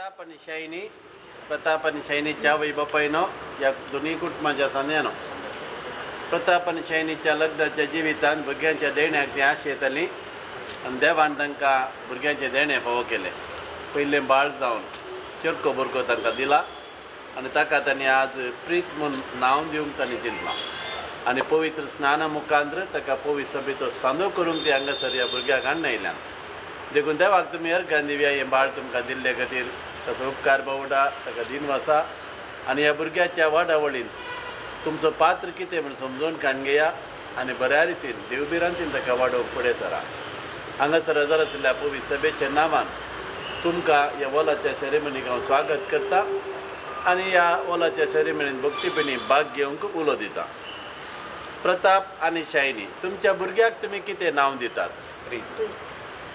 प्रताप आणि शायनीच्या वैबापायनो या दोन्ही कुटुंबाच्या सन्यानो प्रताप आणि शायनीच्या लग्नाच्या जिवितान भुरग्यांच्या देण्याक ती आश येताली आणि देवान तांकां भुरग्यांचे देणे फावो केले. पयलें बाळ जावन चरको भुरगो तांकां दिला आनी ताका तांणी आज प्रीत म्हूण नांव दिवंक तांणी चिंतलां आनी पवित्र स्नाना मुखांत्र ताका पवित्र सभेचो सांदो करूंक ती हांगासर ह्या भुरग्याक हाडून आयल्यान. देखून देवाक तुमी अर्घां दिवया हें बाळ तुमकां दिल्ले खातीर ताचो उपकार बावडा ताका दिन वसा आनी ह्या भुरग्याच्या वाडावळीन तुमचो पात्र कितें म्हूण समजून काण घेया आनी बऱ्या रितीन देवबिरांतीन ताका वाडोवंक फुडें सरा. हांगासर हजर आशिल्ल्या पवित्र सभेच्या नांवान तुमकां ह्या वॉलाच्या सेरेमनीक हांव स्वागत करता आनी ह्या वॉलाच्या सेरेमनीन भक्तीपणी भाग घेवंक उलो दिता. प्रताप आनी शायनी तुमच्या भुरग्याक तुमी कितें नांव दितात?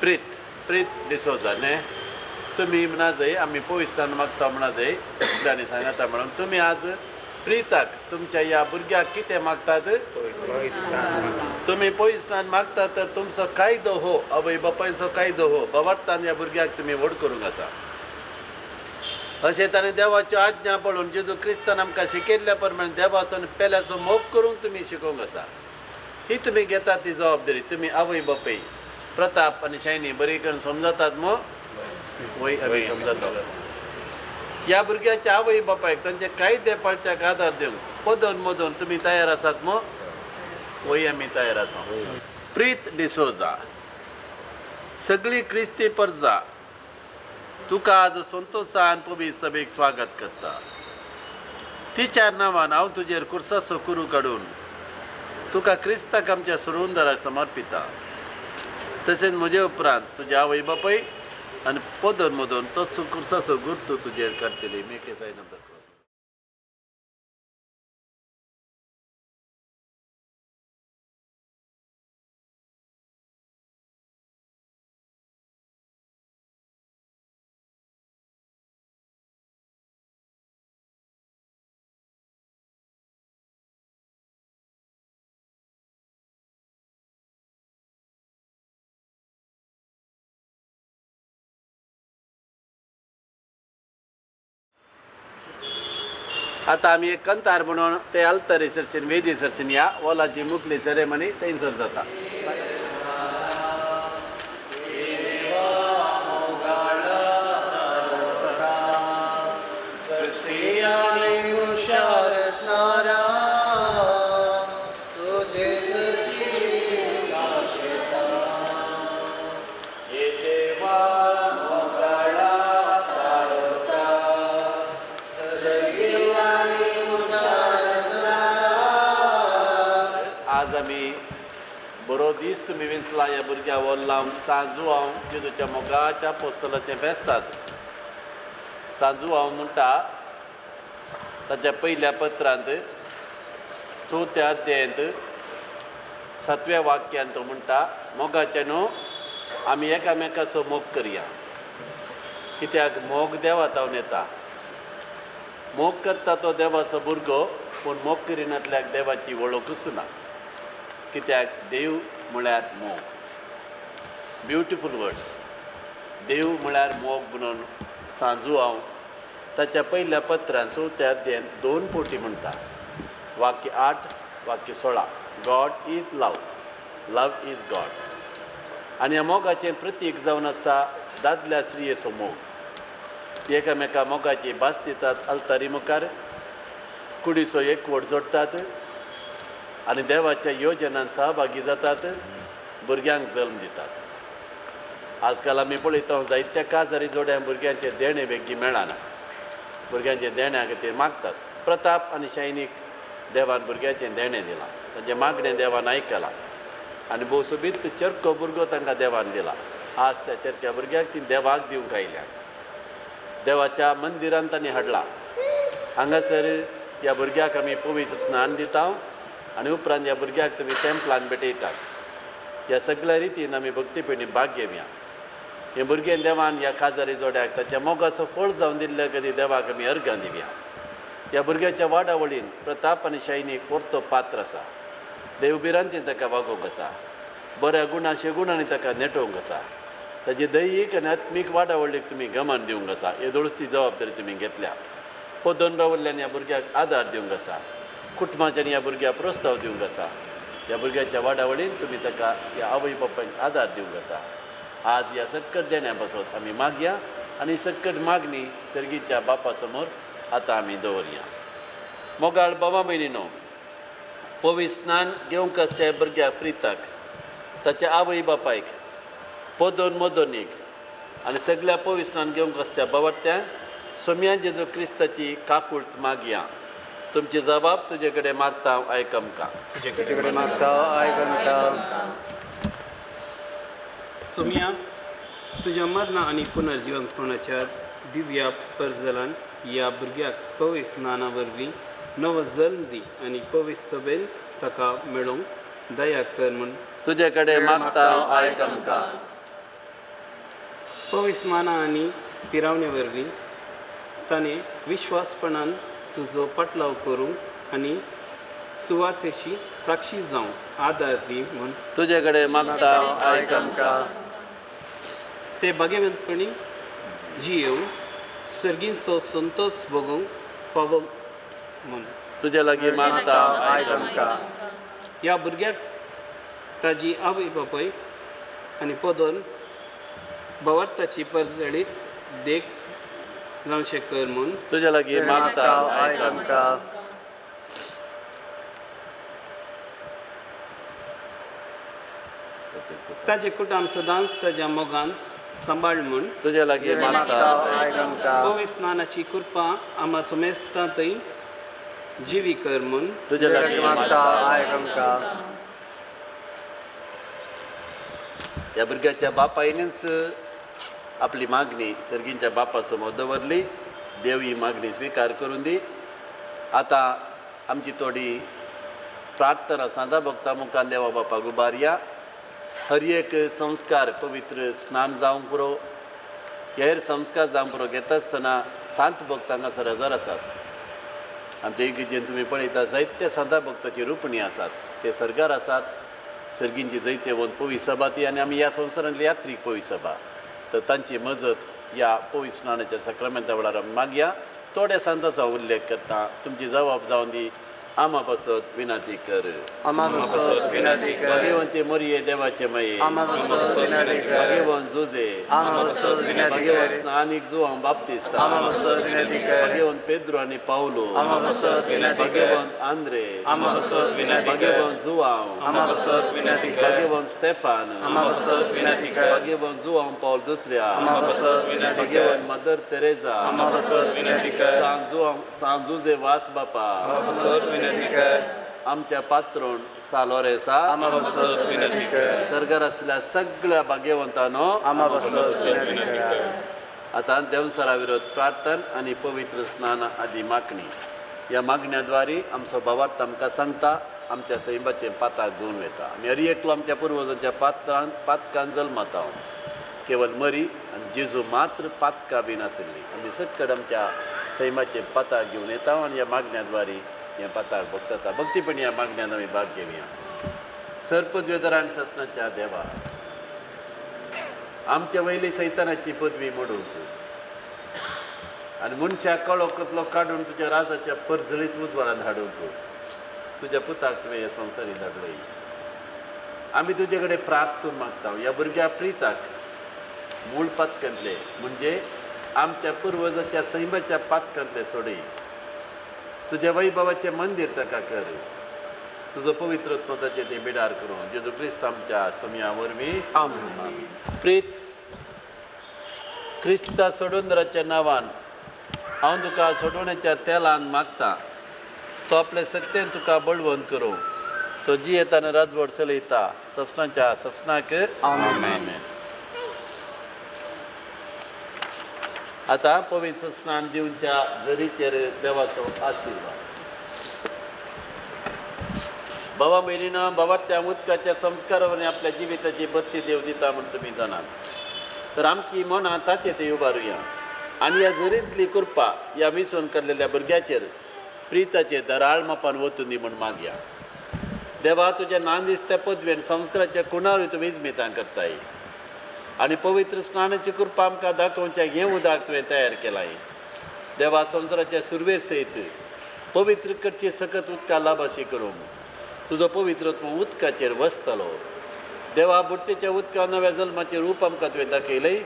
प्रीत प्रीत डिसोजा न्ही. तुमी म्हणा जाय आमी पवित्रान मागता म्हणा जाय शब्दांनी सांगता म्हणून तुमी आज प्रीताक तुमच्या ह्या भुरग्याक कितें मागतात? तुमी पवित्रान मागतात तर तुमचो कायदो हो आवय बापायचो कायदो हो बवाडटान ह्या भुरग्याक तुमी व्हड करूंक आसा. अशें ताणें देवाच्यो आज्ञा पळोवन जेजू क्रिस्तान आमकां शिकयल्ल्या प्रमाणे देवासन पेल्याचो मोग करूंक तुमी शिकोवंक आसा. ही तुमी घेतात ती जबाबदारी. तुमी आवय बापाय प्रताप आनी शायनी बरी करून समजतात मो वय आमी समजतात. ह्या भुरग्याच्या आवय बापायक तांचे कायदे पाळच्याक आदार दिवंक पदोन मदोन तुमी तयार आसात मो वय आमी तयार आसा. प्रीत डिसोजा सगळी क्रिस्ती परजा तुका आज संतोशान पवित्र सभेक स्वागत करता. तिच्या नांवान हांव तुजेर कुर्साचो कुरू काडून तुका क्रिस्ताक आमच्या सुरवंदराक समर्पिता. तशेंच म्हजे उपरांत तुज्या आवय बापाय आनी पदोन मदोन तोच कुर्साचो गुर्तू तुजेर काडटली. मेके सायनंतर आतां आमी एक कंतार म्हणून ते आल्तारी सरसीन वेदी सरसीन या वॉलाची मुखली सेरेमनी थंयसर जाता. आज आमी बरो दीस तुमी विंचला ह्या भुरग्या वल्लां सांजू हांव जेजूच्या मोगाच्या पोस्तलाचें फेस्त आज. सांजू हांव म्हणटा ताच्या पयल्या पत्रांत चवथ्या अध्यायांत 7व्या वाक्यांत तो म्हणटा मोगाचे न्हू आमी एकामेकाचो मोग करया. कित्याक मोग देवा तावन येता. मोग करता तो देवाचो भुरगो पूण मोग करिनातल्याक देवाची वळखूच ना. कित्याक देव म्हळ्यार मोग. Beautiful words. देव म्हळ्यार मोग म्हणून सांजू हांव ताच्या पयल्या पत्रांत चवथ्या अध्यायान 2 फावटी म्हणटा. वाक्य 8 वाक्य 16 God is love. Love is God. आनी ह्या मोगाचें प्रतीक जावन आसा दादल्या स्त्रियेचो मोग. एकामेका मोगाची भास दितात अल्तारी मुखार. कुडीचो एकवट जोडटात आनी देवाच्या योजनांत सहभागी जातात. भुरग्यांक जल्म दितात. आजकाल आमी पळयता जायत्या काजारी जोड्या भुरग्यांचे देणे बेगी मेळना. भुरग्यांचे देण्या खातीर मागतात. प्रताप आनी शायनीक देवान भुरग्याचें देणें दिलां. ताचें मागणें देवान आयकलां आनी भोव सोबीत चरको भुरगो तांकां देवान दिला. आज त्या चरक्या भुरग्याक ती देवाक दिवंक आयल्या. देवाच्या मंदिरांत तांणी हाडला. हांगासर ह्या भुरग्याक आमी पवित्र स्नान दिता आनी उपरांत ह्या भुरग्याक तुमी टेंपलान भेटयतात. ह्या सगळ्या रितीन आमी भक्तीपणी भाग घेवया. हे भुरगें देवान ह्या काजारी जोड्याक ताच्या मोगाचो फळ जावन दिल्ल्या खातीर देवाक आमी अर्घां दिवया. ह्या भुरग्याच्या वाडावळीन प्रताप आनी शायनीक परतो पात्र आसा. देवबिरांतीन ताका वागोवंक आसा. बऱ्या गुणाशे गुणांनी ताका नेटोवंक आसा. ताजी दैहीक आनी आत्मीक वाडावडीक तुमी गमान दिवंक आसा हे दुरुस्ती जबाबदारी तुमी घेतल्या पोदोन रावल्ल्यान ह्या भुरग्याक आदार दिवंक आसा कुटुंबाच्यान ह्या भुरग्याक प्रोत्साव दिवंक आसा ह्या भुरग्याच्या वाडावडीन तुमी ताका ह्या आवय बापायक आदार दिवंक आसा आज ह्या सक्कट देण्या पासून आमी मागया आनी सक्कट मागणी सर्गीच्या बापा समोर आतां आमी दवरया मोगाळ बाबा भयणीनो पवित्र स्नान घेवंक आसच्या भुरग्याक प्रिताक ताच्या आवय बापायक पोदोन मोदोनीक आनी सगळ्या पवित्र स्नान घेवंक आसच्या बावरत्यांक सोम्या जेजू क्रिस्ताची काकुळट मागया तुमची जबाब तुजे कडेन मागता आयक आमकां तुजे कडेन मागता आयक आमकां सोम्या तुज्या मरणा आनी पुनर्जीवनपणाच्या दिव्या परजलान ह्या भुरग्याक पवित्र स्नाना वरवीं नवो जल्म दी आनी पवित्र सभेन ताका मेळोवंक दया कर म्हूण तुजे कडेन मागता आयक आमकां पवित्र स्नाना आनी पिरावणे वरवीं ताणें विश्वासपणान तुजो पटलाव करूंक आनी सुवातेची साक्षी जावंक आदार दी म्हूण तुजे कडेन मागता आयक आमकां ते भाग्यवंतपणी जियेवन सर्गींचो संतोष भोगूंक फावो म्हूण तुजे लागीं मागता आयक आमकां ह्या भुरग्याक ताजी आवय बापाय आनी पोदोन भवार्थाची परजळीत देख जावचें कर म्हूण तुजे लागीं मागता आयक आमकां ताजें कुटुंब सदांच ताज्या मोगांत सांबाळ म्हूण तुजे लागीं मागता आयक आमकां पवित्र स्नानाची कृपा आम्हा समेस्ता थंय जिवी कर म्हूण तुजे लागीं मागता आयक आमकां ह्या भुरग्याच्या बापायनच आपली मागणी सर्गींच्या बापा समोर दवरली देव ही मागणी स्विकार करून दी आतां आमची थोडी प्रार्थना सांदा भक्ता मुखान देवा बापाक उबारया हर एक संस्कार पवित्र स्नान जावंक पुरो हेर संस्कार जावंक पुरो घेता आसतना सांत भक्त हांगासर हजर आसात आमच्या इगर्जेन तुमी पळयता जायत्या सांता भक्ताची रुपणी आसात ते सरकार आसात सर्गींची जैते वन पवित्र सभा ती आनी आमी ह्या संवसारांतली यात्रीक पवित्र सभा तर तांची मजत ह्या पवित्र स्नानाच्या सक्रामेंता वेळार आमी मागया थोड्या सांताचो उल्लेख करता तुमची जबाब जावन दी आमा बसत विनंती कर आमा बसत विनंती कर भाग्यवंते मोरये देवाचे माये आमा बसत विनंती कर भाग्यवान जोजे आमा बसत विनंती कर भाग्यवान स्नानिक जुआंव बाप्तिस्ता आमा बसत विनंती कर भाग्यवान पेद्रो आनी पावलो आमा बसत विनंती कर भाग्यवान आंद्रे आमा बसत विनंती कर भाग्यवान जुआंव आमा बसत विनंती कर भाग्यवान स्टेफान आमा बसत विनंती कर भाग्यवान जुआंव पावल दुसऱ्या आमा बसत विनंती कर भाग्यवान मदर तेरेजा आमा बसत विनंती कर सांत जुजे वास बापा आमा बसत विनंती कर आमच्या पात्रोण सालोरेसा आमा बसत विनंती कर सरकार असलेल्या सगळ्या भाग्यवंतांनो आमा बसत विनंती कर आता देवसरा विरोध प्रार्थन आणि पवित्र स्नान आदी मागणी ह्या मागण्याद्वारे आमचो भावार्थ आमकां सांगता आमच्या सैमाचे पाताक घेवन वयता आमी हर एकलो आमच्या पुर्वजांच्या पातकान जल्मात केवळ मरी आनी जेजू मात्र पातकां बी नाशिल्ली आमी सक्कड आमच्या सैमाचे पाताक घेवन येता आनी ह्या मागण्याद्वारे हें पाताक बगसता भक्तीपणी ह्या मागण्यान आमी भाग घेवया सरपदवेदरान ससनाच्या देवा आमच्या वयली सैतानाची पदवी मोडूंक आनी मनशाक कळो कतलो काडून तुज्या राजाच्या परजळीत उजवाडांत हाडूंक तुज्या पुताक तुवें हे संवसारी धाडलय आमी तुजे कडेन प्रार्थून मागता ह्या भुरग्या प्रिताक मूळ पातकांतले म्हणजे आमच्या पुर्वजाच्या सैमाच्या पातकांतले सोडय तुज्या वैभवाचें मंदीर ताका कर तुजो पवित्र पदाचें ते बिडार करून जेजू क्रिस्त आमच्या सोम्या वरवीं आमीन प्रीत क्रिस्ता सोडूंदराच्या नांवान हांव तुका सोडवण्याच्या तेलान मागता तो आपले सत्तेन तुका बळवंत करूं तो जी येताना राजवट चलयता ससनाच्या ससनाक आमीन आता पवित्र स्नान दिवच्या जरीचेर देवाचो आशिर्वाद बाबा भयणीनो बाबा त्या उदकाच्या संस्कारावरवीं आपल्या जिविताची बत्ती देव दिता म्हण तुमी जाणात तर आमची मनां ताचे ते उबारुया आनी ह्या जरींतली कृपा ह्या मिसोन केल्लेल्या भुरग्याचेर प्रिताचे दराळ मापान वतून दी म्हण मागया देवा तुज्या नांदिस्त्या पदवेन संस्काराच्या कुणारूय तुमी इजमितां करताय आणि पवित्र स्नानाची कृपा आमकां दाखोवच्या हें उदक तुवें तयार केलाय. देवा संवसाराच्या सुरवेर सयत पवित्र करची सकत उदका लाभाशी करूंक तुजो पवित्रत्व उदकाचेर वसतलो. देवा बुडतेच्या उदका नव्या जल्माचें रूप आमकां तुवें दाखयलंय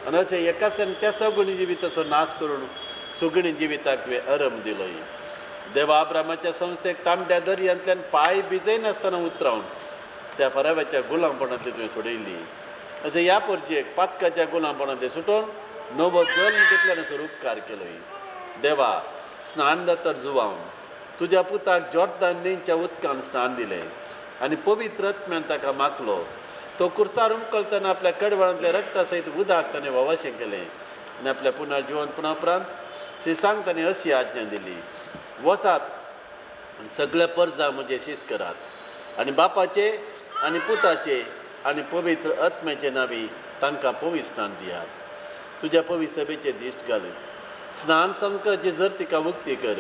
आनी अशें एकाच त्या सगुणी जिविताचो नाश करून सुगणी जिविताक तुवें आरंभ दिलोय. देवा अब्रामाच्या संस्थेक तांबड्या दर्यांतल्यान पांय भिजय नासतना उतरावन त्या फराव्याच्या गुलामपणांतली तुवें सोडयली. अशें ह्या परचेक पातकाच्या गुलामपणांतले सुटोवन नवो जल्म घेतल्यानचो उपकार केलोय. देवा स्नान दातर जुवावन तुज्या पुताक जॉर्दान न्हंयच्या उदकान स्नान दिलें आनी पवित्र आत्म्यान ताका मागलो. तो कुर्सार उमकळतना आपल्या कडवळांतल्या रक्ता सयत उदक ताणें ववाशें केलें आनी आपल्या पुनर्जिवंतपणा उपरांत श्रीसांक ताणें अशी आज्ञा दिली, वसात आनी सगळे पर्जा म्हजे शीस करात आनी बापाचे आनी पुताचे आनी पवित्र आत्म्याचे नांवी तांकां पवित्र स्नान दियात. तुज्या पवित्र सभेचे दिश्ट घाल. स्नान संस्काराची जर तिका मुक्ती कर.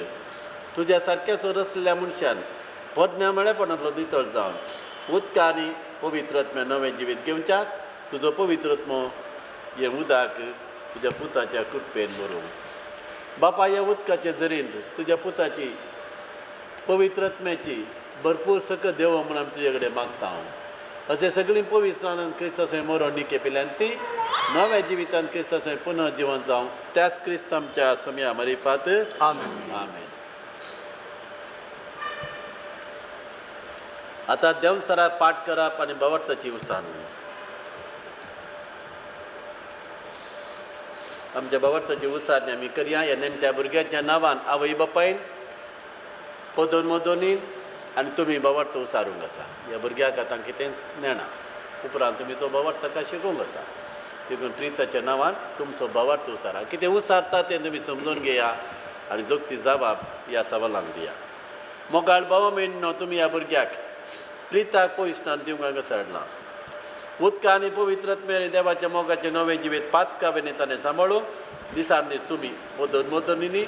तुज्या सारक्याचो रचलेल्या मनशान पडण्या मेळेपणांतलो दितळ जावन उदका आनी पवित्र आत्म्या नवें जिवीत घेवच्याक तुजो पवित्रत्म हें उदक तुज्या पुताच्या कृपेन भरूं. बापा ह्या उदकाचे जरींत तुज्या पुताची पवित्र आत्म्याची भरपूर सकत देव म्हणून आमी तुजे कडेन मागता हांव. अशें सगळीं पवित्र स्नानान क्रिस्ताचो मरण निकेपिल्ल्यान ती नव्या जिवितान क्रिस्ताचो पुनः जिवन जावं त्याच क्रिस्त आमच्या समया मरिफात आमेन. आमेन. आतां देवसराक पाठ करप आनी भवार्थाची उसारणी. आमच्या भवार्थाची उसारणी आमी करया. ह्या नेमत्या भुरग्याच्या नांवान आवय बापायन पदोन मदोनीन आनी तुमी भवार्थ उसारूंक आसा. ह्या भुरग्याक आतां कितेंच नेणा उपरांत तुमी तो भवार्थ ताका शिकोवंक आसा. देखून प्रिताच्या नांवान तुमचो भवार्थ उसारा. कितें उसारता तें तुमी समजून घेया आनी जोगती जबाब ह्या सवालांक दिया. मोगाळ बाबा मेळना तुमी ह्या भुरग्याक प्रिताक पवित्र स्नान दिवंक घसडलां. उदका आनी पवित्र आत्म्यान देवाच्या मोगाचें नवें जिवीत पातका बेनिताने सांबाळून दिसान दीस तुमी मदन मदनीनी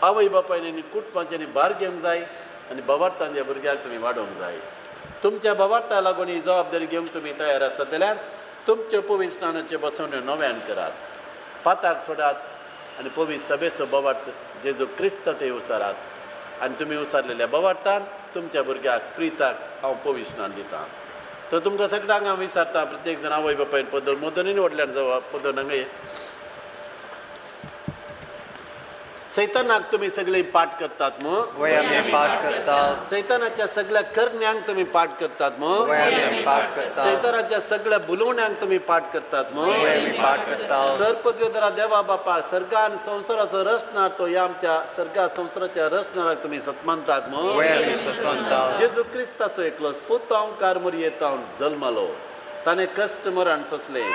आवय बापायनी कुटुंबाच्यांनी भार घेवंक जाय आनी भवार्थान ह्या भुरग्याक तुमी वाडोवंक जाय. तुमच्या भवार्थाक लागून ही जबाबदारी घेवंक तुमी तयार आसात जाल्यार तुमच्यो पवित्र स्नानाच्यो बसवण्यो नव्यान करात. पाताक सोडात आनी पवित्र सभेचो भवार्थ जेजू क्रिस्त थंय उसारात आनी तुमी उसारलेल्या भवार्थान तुमच्या भुरग्याक प्रिताक हांव पवित्र स्नान दितां. तर तुमकां सगळ्यांक हांव विचारतां प्रत्येक जाण आवय बापायन पदर मदनीन व्हडल्यान जावं पदर हांगा सैतानाक तुमी सगळीं पाठ करतात मग वय आमी पाठ करतात. सैतानाच्या सगळ्या करण्यांक तुमी पाठ करतात मग वय आमी पाठ करतात. सैतानाच्या सगळ्या बुलवण्यांक तुमी पाठ करतात मग वय आमी पाठ करतात. सर्पद्वेदरा देवा बापा सर्गान संवसाराचो रचणार तो ह्या आमच्या सर्गा संवसाराच्या रचणाराक तुमी सत्मानतात मग वय आमी सत्मानतात. जेजू क्रिस्ताचो एकलोच पुत हांव कारमरयेत हांव जल्मलो. ताणें कश्ट मरण सोंसलें.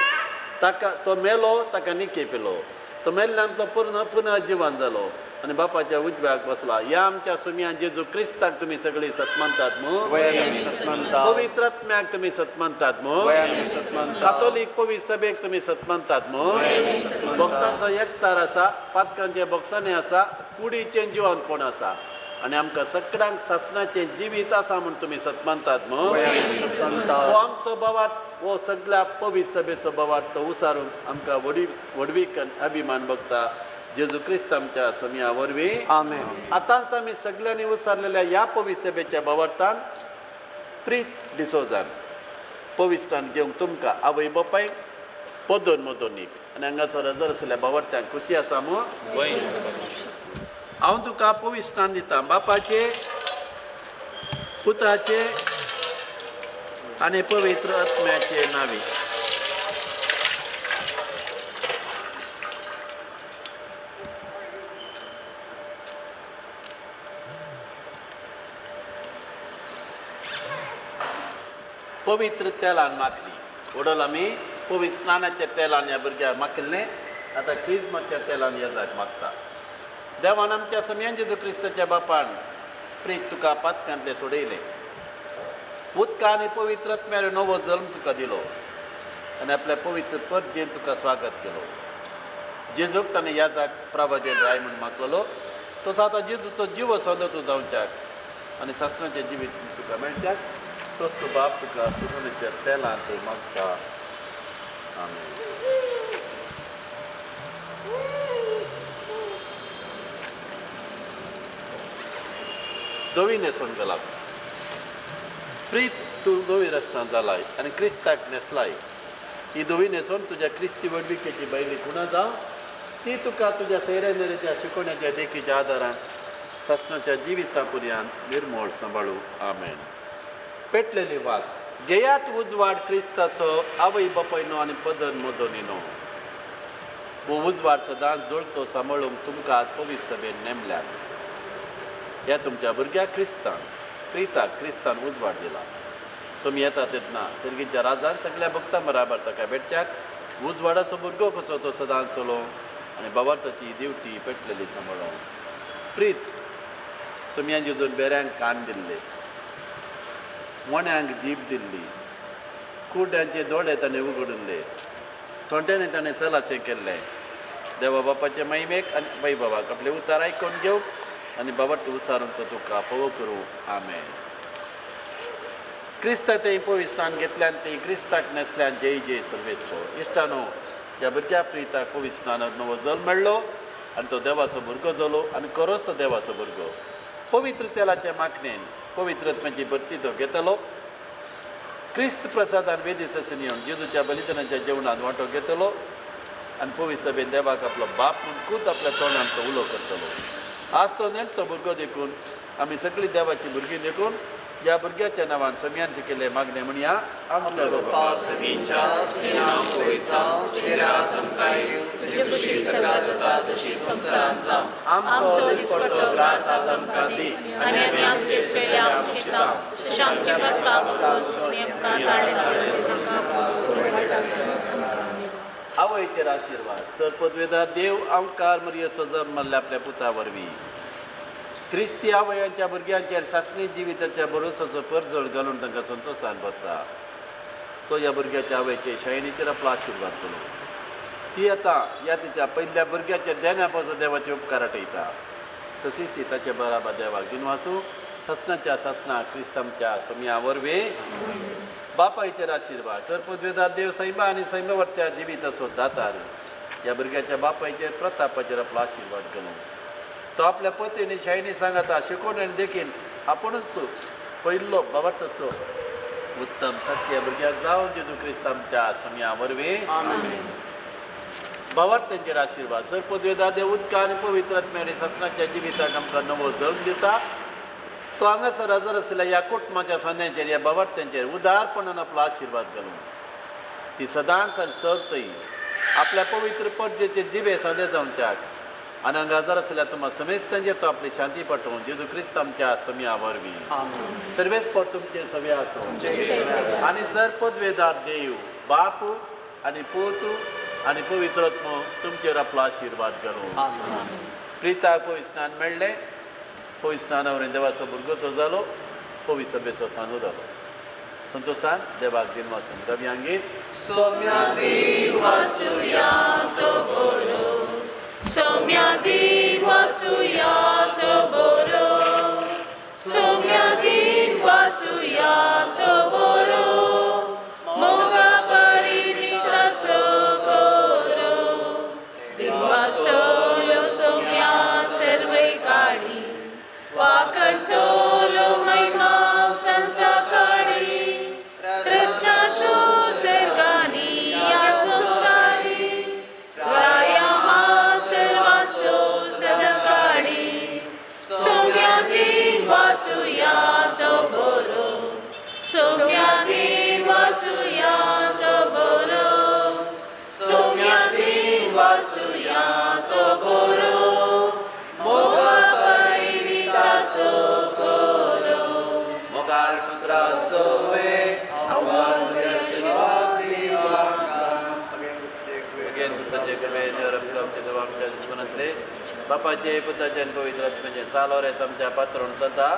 ताका तो मेलो ताका निकेपिलो. तो मेल्ल्यान तो पुनः जिवन जालो आनी बापाच्या उजव्याक बसला. ह्या आमच्या सुमयान जेजू क्रिस्ताक तुमी सगळीं सत्मानतात मग वय आमी सत्मानतात. पवित्र आत्म्याक तुमी सत्मानतात मग वय आमी सत्मानतात. कातोलीक पवित्र सभेक तुमी सत्मानतात मग भक्तांचो एकतार आसा. पातकांचे बक्षांनी आसा. कुडीचें जिवनपण आसा आनी आमकां सगळ्यांक सासणाचें जिवीत आसा म्हूण तुमी सत्मानतात मग वय आमी सत्मानतात. हो आमचो भवार्थ हो सगळ्या पवित्र सभेचो भवार्थ तो उसारूंक आमकां व्हडवीक अभिमान भोगता जेजू क्रिस्त आमच्या समया वरवीं आमेन. आतांच आमी सगळ्यांनी उसारलेल्या ह्या पवित्र सभेच्या भवार्थान प्रीत डिसोजान पवित्र स्नान घेवंक तुमकां आवय बापायक पदोन मदोनीक आनी हांगासर हजर आसलेल्या भवार्थ्यांक खुशी आसा मग हांव तुका पवित्र स्नान दितां बापाचे पुताचे आनी पवित्र आत्म्याचे नांवी. पवित्र तेलान मागली. वडोल आमी पवित्र स्नानाच्या तेलान ह्या भुरग्याक मागलें. आतां क्रिस्माच्या तेलान येजाक मागता. देवान आमच्या समयान जेजू क्रिस्ताच्या बापान प्रीत तुका पातकांतले सोडयलें. उदका आनी पवित्र आत्म्यान नवो जल्म तुका दिलो आनी आपल्या पवित्र परजेन तुका स्वागत केलो. जेजूक ताणें याजाक प्रभादेन राय म्हूण मागलेलो. तसो आतां जेजूचो जिव सदो तूं जावच्याक आनी सासणाचें जिवीत तुका मेळच्याक तसो बाप तुका सुगुणेच्या तेलान थंय मागता. आमेन. दोवी नेसून गेला. प्रीत तू दोवी रस्त्यान जालाय आनी क्रिस्ताक नेसलाय. ही दोवी नेसून तुज्या क्रिस्ती वडविकेची बैली कुणा जावं ती तुका तुज्या सैरेच्या शिकोवण्याच्या देखीच्या आदारान ससनाच्या जिविता पर्यंत निर्मोळ सांबाळू. आमेन. पेटलेली वाद गेयात उजवाड क्रिस्ताचो आवय बापायनो आनी पदन मदोनीनो. वो उजवाड सदांच जोडतो सांबाळूंक तुमकां आज पवित्र सभेन नेमल्यात. ह्या तुमच्या भुरग्याक प्रिताक क्रिस्तान उजवाड दिला. सोमी येता तेन्ना सर्गीच्या राजान सगळ्या भक्तां बराबर ताका भेटच्याक उजवाडाचो भुरगो कसो तो सदांच चलो आनी बाबाताची दिवटी पेटलेली सांबाळून. प्रीत सोमयान जेजून बेऱ्यांक कान दिल्ले, मोण्यांक जीब दिल्ली, कुड्यांचे दोळे ताणें उगडले, थोंट्याने ताणें सलासें केल्लें. देवा बापाचे महिमेक आनी बाई बाबाक आपले उतार आयकून घेवंक आनी बाबा तूं उसारून तो तुका फोव करूं. आमेन. क्रिस्त ते पवित्रान घेतल्यान ते क्रिस्ताक नेसल्यान जय जय सर्वेस्पो. इश्टानो ह्या भुरग्या प्रिताक पवित्रान नवो जल्म मेळ्ळो आनी तो देवाचो भुरगो जालो आनी खरोच तो देवाचो भुरगो. पवित्र तेलाच्या माखणेन पवित्रत्म्याची भरती तो घेतलो. क्रिस्त प्रसादान वेदी सचून येवन जेजूच्या बलिदानाच्या जेवणात वांटो घेतलो आनी पवित्र सभेन देवाक आपलो बाप म्हूण खूद आपल्या तोंडान तो उलो करतलो. आज तो नेमतो भुरगो देखून आमी सगळीं देवाची भुरगीं देखून ह्या भुरग्याच्या नांवान सगळ्यांनी शिकिल्ले मागणे म्हणया. आमच्या बापा सगळींच्या तुझें नांव पवित्र जावं, तुजें राज आमकां येवं, तुजी खुशी सगळ्या जाता तशी संवसारांत जावं. आमचो दिसपडटो ग्रास आज आमकां दी आनी आमी आमचे पेल्या आमचेता तशें आमचे बदकां बरोस आनी आमकां आवयचेर आशिर्वाद. सरपदवेदार देव आमकार मरियेचो जल्म मारल्या आपल्या पुता वरवीं क्रिस्ती आवयांच्या भुरग्यांचेर सासणी जिविताच्या भरोसाचो परजळ घालून तांकां संतोशान भरता. तो ह्या भुरग्याच्या आवयचे शायणीचेर आपलो आशिर्वाद केलो. ती आतां ह्या तिच्या पयल्या भुरग्याच्या देण्या पासून देवाचे उपकार आठयता. तशीच ती ताचे बराबर देवाक दिन वाचूं. ससनाच्या ससना क्रिस्तांच्या सोम्या वरवीं बापायचेर आशिर्वाद. सरपदवेदार देव सैमा आनी सैमवर्त्या जिविताचो दातार ह्या भुरग्याच्या बापायचेर प्रतापाचेर आपलो आशिर्वाद घालूं. तो आपल्या पत्नीने शायनी सांगता शिकवण आनी देखीन आपुणूच पयल्लो बाबा तसो उत्तम सत्य भुरग्याक जावं जेजू क्रिस्तांच्या सोम्या वरवीं बाबार तेंचेर आशिर्वाद. सरपदवेदार देव उदका आनी पवित्रात्म्यानी ससनाच्या जिविताक आमकां नवो जल्म दिता. तो हांगासर हजर आशिल्ल्या ह्या कुटुंबाच्या संद्यांचेर ह्या बाबार तेंचेर उदारपणान आपलो आशिर्वाद घालूं. ती सदांच आनी सर्तय आपल्या पवित्र पर्जेचे जिवे सदे जावच्याक आनी हांगा हजर आशिल्ल्या तुमकां समेस्तांचेर तो आपली शांती पाठोवन जेजू क्रिस्त आमच्या सोम्या वरवीं सर्वेस पर तुमचे सवे आसूं आनी सरपदवेदार देव बाप आनी पूत आनी पवित्रात्मो तुमचेर आपलो आशिर्वाद करूं. प्रिताक पवित्रान मेळ्ळें. पवित्राना वरवीं देवाचो भुरगो तो जालो. पवित्र सभेचो थानू जालो. संतोशान देवाक दिन वाचून दव्यांगीत सोम्या देव वासुया तो बरो सोम्या देव वासुया तो बरो सोम्या देव वासुया तो बरो मोगा परिणिता सोगोरो दिवासोलो सोम्या सर्वै काडी वाकंटोलो महिमा संसाकाडी कृष्णातो सर्गानी या संसारी रायामा सर्वांचो सदकाडी सोम्या देव वासुया तो बरो सोम्या देव वासुया तो बरो सोम्या देव वासुया तो बरो मोगा परिणिता सोगोरो मोगाळ पुत्रा सोवे बापाचे पुताचे आनी पवित्र आत्म्याचे सालोरे आमच्या पात्रोन सदा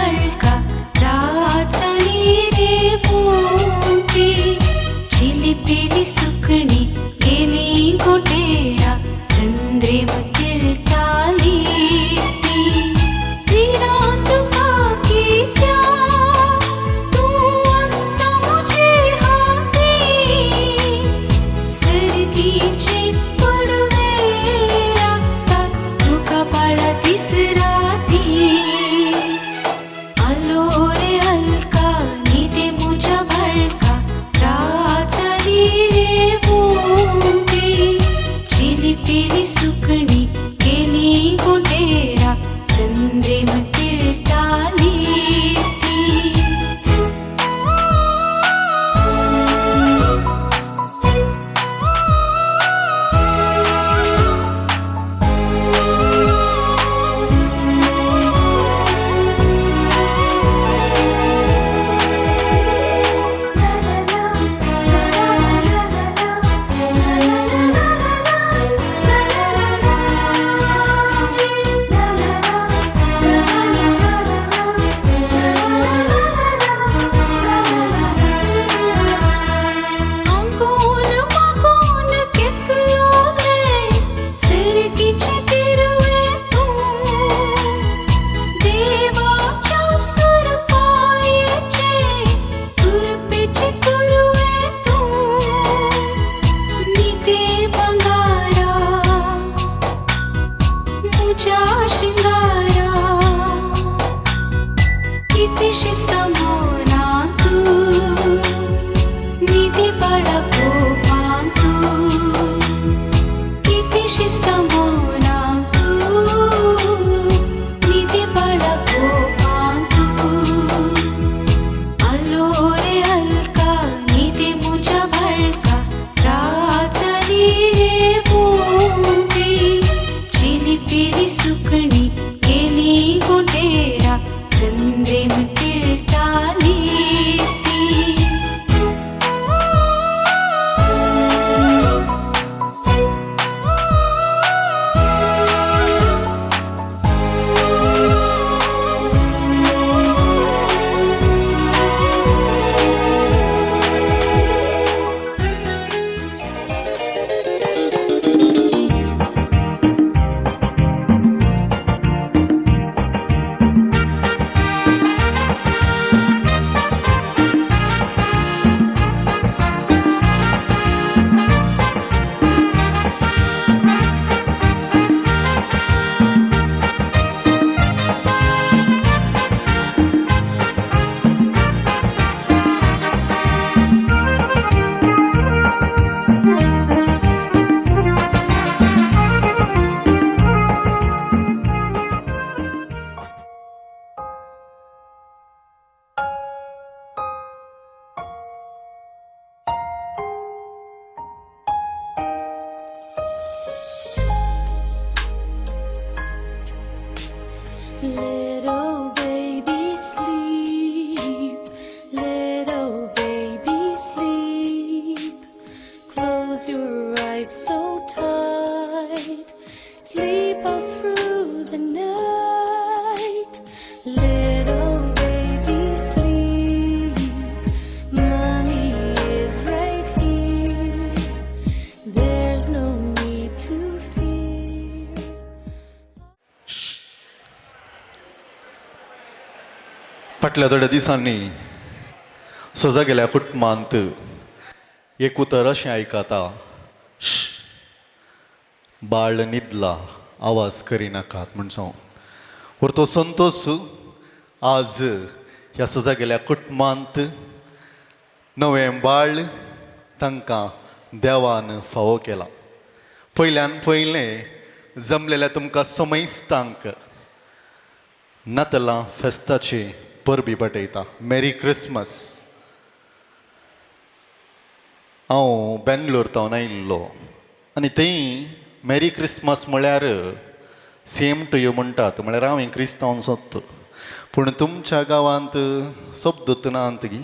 भळका राचली रे पोटी चिलिपिली सुकणी गेली गोटेरा संद्रेम तिळताली विरात पाकी त्या तू असता मुझे हाती सरगीचे पडवे राखतात तुका बाळा तिसराती आलो रे हलका निते मुझा भळका राचली रे पोटी चिलिपिली सुकणी गेली गोटेरा संद्रेम तिळताली अंगून मागून घेतलो रे सरगीचे तिरवे तू देवाच्या सुरपायेचे तुरपेचे तुरवे तू निते बंगारा मुझ्या शृंगारा किती शिस्त मोना तू निधी बाळको पांतू किती शिस्त मोना तू निधी बाळको पांतू आलो रे हलका निधी मुझा भळका राचली रे पोटी चिलिपिली सुकणी गेली गोटेरा संद्रेम तिळताली Little baby sleep, little baby sleep. Close your eyes so tight, sleep all through the night. Little baby sleep, mommy is right here. There's no need to fear. फाटल्या थोड्या दिसांनी सजा गेल्या कुटुंबांत एक उतर अशें आयकता, बाळ न्हिदला आवाज करिनाकात म्हण जावन. वर तो संतोष आज ह्या सजा गेल्या कुटुंबांत नवें बाळ तांकां देवान फावो केला. पयल्यान पयलें जमलेल्या तुमकां समयस्तांक नातलां फेस्ताची परबी पटयता. मेरी क्रिसमस. हांव बेंगलोर तावन आयिल्लो आनी थंय मेरी क्रिसमस म्हळ्यार सेम टू यू म्हणटात. म्हळ्यार हांव क्रिस्तांव सोदता पूण तुमच्या गांवांत शब्दूच नात गी.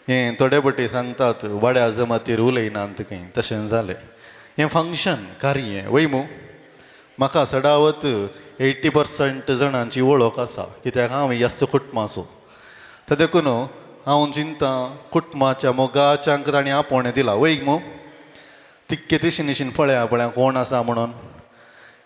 हें थोडे बटे सांगतात वाड्या जमातीर उलयनात खंय. तशें जालें. हें फंक्शन कार्य वय मू म्हाका सडावत 80% जाणांची वळख आसा कित्याक हांव यस्स कुटुंबाचो ते देखून हांव चिंता कुटुंबाच्या मोगाच्यांक ताणें आपोवणें दिलां वैग मो तितके दिशेन पळया कोण आसा म्हणून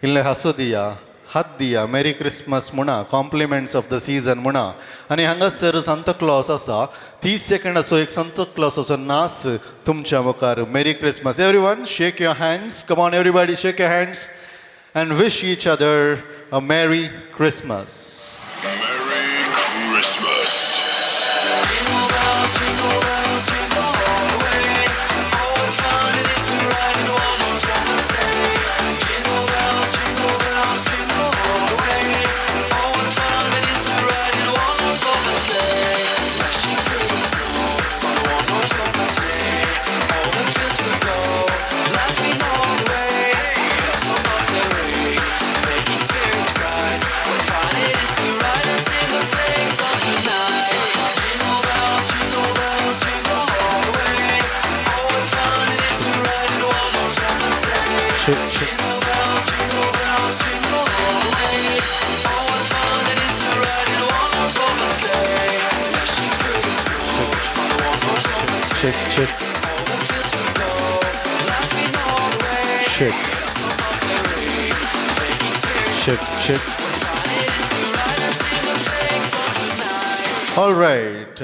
इल्लें हांसो दिया हात दिया मेरी क्रिसमस म्हणा कॉम्प्लिमेंट्स ऑफ द सीजन म्हणा आनी हांगासर सांता क्लॉज आसा 30 सेकंडाचो एक सांता क्लॉजाचो नाच तुमच्या मुखार मेरी Christmas everyone shake your hands come on everybody shake your hands and wish each other a Mary Christmas. Shake. All right.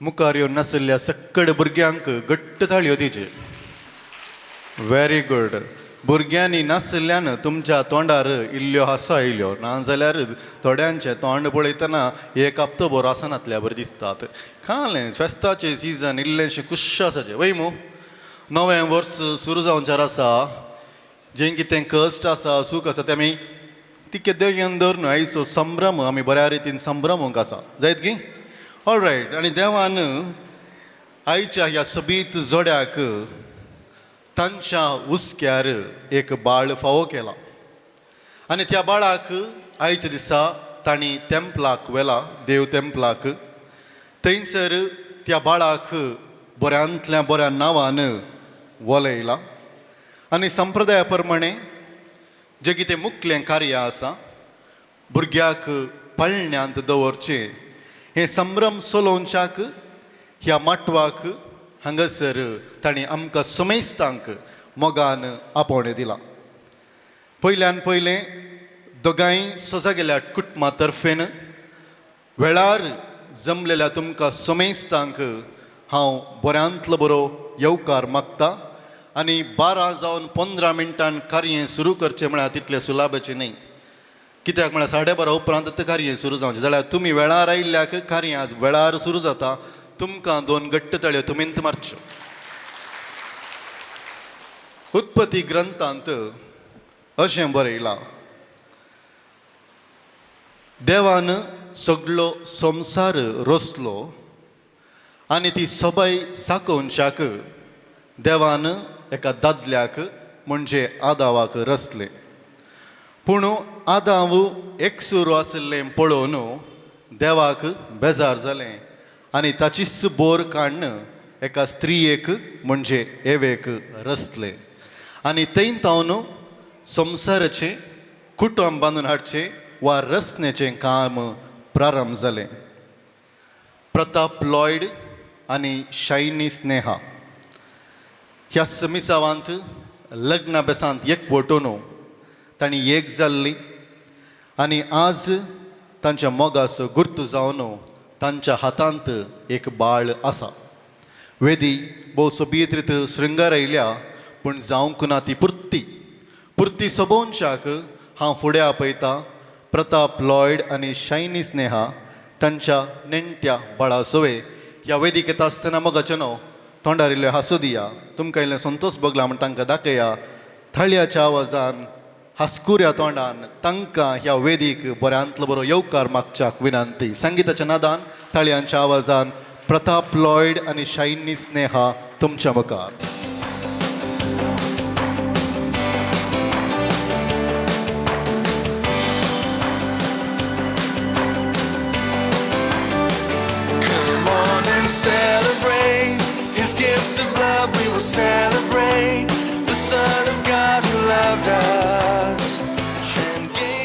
मुखार येवन नासलेल्या सक्कड भुरग्यांक घट्ट थाळयो दिचे. Very good. भुरग्यांनी नासल्यान तुमच्या तोंडार इल्ल्यो हांसो आयल्यो नाजाल्यार थोड्यांचे तोंड पळयतना एक हप्तोभर आसनातल्या बरें दिसतात. खालें फेस्ताचें सिजन इल्लेंशें कुश्शासाचें वय मू नवें वर्स सुरू जावंचार आसा जें कितें कश्ट आसा सूख आसा तें आमी तिके देगेन धरून आयचो संभ्रम आमी बऱ्या रितीन संभ्रमूंक आसा जायत की. All right. आनी देवान आयच्या ह्या सबीत जोड्याक तांच्या हुस्क्यार एक बाळ फावो केला आनी त्या बाळाक आयच्या दिसा तांणी तेंपलाक व्हेला देव तेंपलाक थंयसर त्या बाळाक बऱ्यांतल्या बऱ्या नांवान वलयलां आनी संप्रदाया प्रमाणे जें कितें मुख्यलें कार्य आसा भुरग्याक पळण्यांत दवरचें हें संभ्रम सोलोवच्याक ह्या माटवाक हांगासर तांणी आमकां समेस्तांक मोगान आपोवणें दिलां. पयल्यान पयलें दोगांय सोजा गेल्या कुटुंबा तर्फेन वेळार जमलेल्या तुमकां समेस्तांक हांव बऱ्यांतलो बरो येवकार मागतां आनी 12 जावन 15 मिनटान कार्य सुरू करचें म्हळ्यार तितलें सुलाभाचें न्ही कित्याक म्हळ्यार 12:30 उपरांत तें कार्य सुरू जावचें जाल्यार तुमी वेळार आयिल्ल्याक कार्य आज वेळार सुरू जाता. तुमकां 2 घट्ट ताळयो तुमींत मारच्यो. उत्पत्ती ग्रंथांत अशें बरयलां देवान सगळो संवसार रचलो आनी ती सबाय साकोवच्याक देवान एका दादल्याक म्हणजे आदावाक रचलें. पूण आदाव एकसूर आसलें पळोवन देवाक बेजार जालें आनी ताचीच बोर काडून एका स्त्रियेक म्हणजे एवेक रचलें आनी थंय तावन संवसाराचें कुटुंब बांदून हाडचें वा रचण्याचें काम प्रारंभ जालें. प्रताप लॉयड आनी शायनी स्नेहा ह्या समिसावांत लग्ना बेसांत एकवटून तांणी एक जाल्लीं आनी आज तांच्या मोगाचो गुर्त जावन तांच्या हातांत एक बाळ आसा. वेदी भोव सोबीत रीत श्रृंगार आयल्या पूण जावंक ना ती पुर्ती सोबोवच्याक हांव फुडें आपयतां प्रताप लॉयड आनी शायनी स्नेहा तांच्या नेण्ट्या बाळा सोवे ह्या वेदीक येता आसतना मोगाचें न्हू तोंडार इल्लें हांसो दिया तुमकां इल्लें संतोश भोगला म्हण तांकां दाखया. थाळयाच्या आवाजान हास्कुऱ्या तोंडान तांकां ह्या वेदीक बऱ्यांतलो बरो येवकार मागच्याक विनंती. संगीताच्या नादान थाळयांच्या आवाजान प्रताप लॉयड आनी शायनी स्नेहा तुमच्या मुखार. Celebrate His gift of love, we will celebrate the Son of God who loved us and gave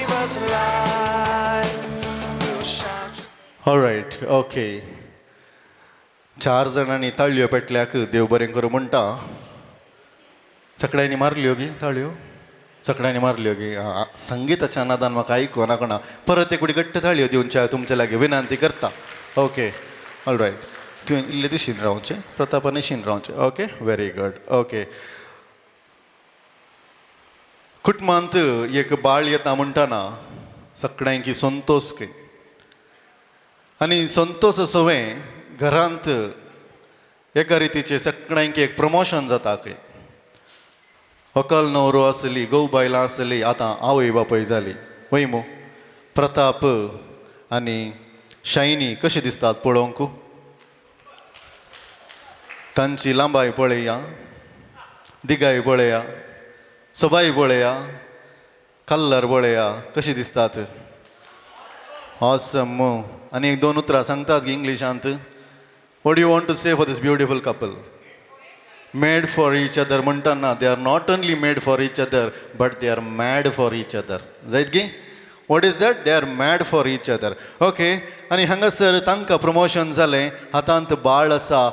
all right okay 4 जाणांनी ताळयो पेटल्याक देव बरें करूं म्हणटा सगळ्यांनी मारल्यो गे ताळयो सगळ्यांनी मारल्यो गे संगीताच्या नादान म्हाका आयको नाकणा परत एक गट्ट ताळयो दिवच्या तुमचे लागीं विनंती करता ओके ऑलरायट तुवें इल्ले दिशीन रावचें प्रतापान इशीन रावचें ओके व्हेरी गुड ओके कुटुंबांत एक बाळ येता म्हणटाना सगळ्यांकी संतोष के आनी संतोष सवय घरांत एका रितीचे सगळ्यांकी एक प्रमोशन जाता खंय अकल न्हवरो आसली घोव बायलां आसली आतां आवय बापय जाली वय मू प्रताप आनी शायनी कशी दिसतात पळोवंक तांची लांबाय पळया दिगाय पळया सोबाय पळया कल्लर पळया कशी दिसतात ऑसम आनी एक 2 उतरां सांगतात गी इंग्लिशांत what you want to say for this beautiful couple made for each other म्हणटाना they are not only made for each other but they are mad for each other जायत गी what is that they are mad for each other okay आनी हांगासर तांकां promotion जालें हातांत बाळ आसा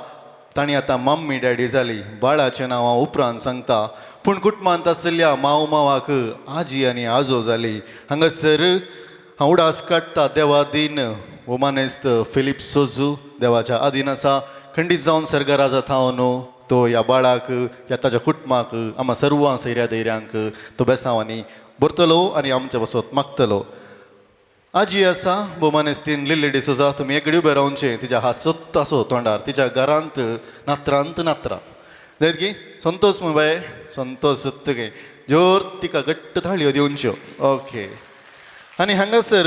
ताणी आतां मम्मी डॅडी जाली बाळाचें नांव हांव उपरांत सांगता पूण कुटुंबांत आसलेल्या मांव मावाक आजी आनी आजो जाली हांगासर हांव उडास काडटा देवा दिन वोमानेस्त फिलीप सोजू देवाच्या आदीन आसा खंडीत जावन सर्गराजात हांव न्हू तो ह्या बाळाक ह्या ताच्या कुटुंबाक आम्हा सर्वां सैऱ्या दैऱ्यांक तो बेसांवांनी भरतलो आनी आमच्या बसत मागतलो आजी आसा बोमानेस्तीन लिल्ली डिसोजा तुमी एकडे उबे रावचें तिच्या हात सोत्त आसो तोंडार तिच्या घरांत नात्रांत नात्रा जायत गी संतोष बाय संतोष सत्त गे जोर तिका घट्ट थाळयो दिवच्यो ओके आनी हांगासर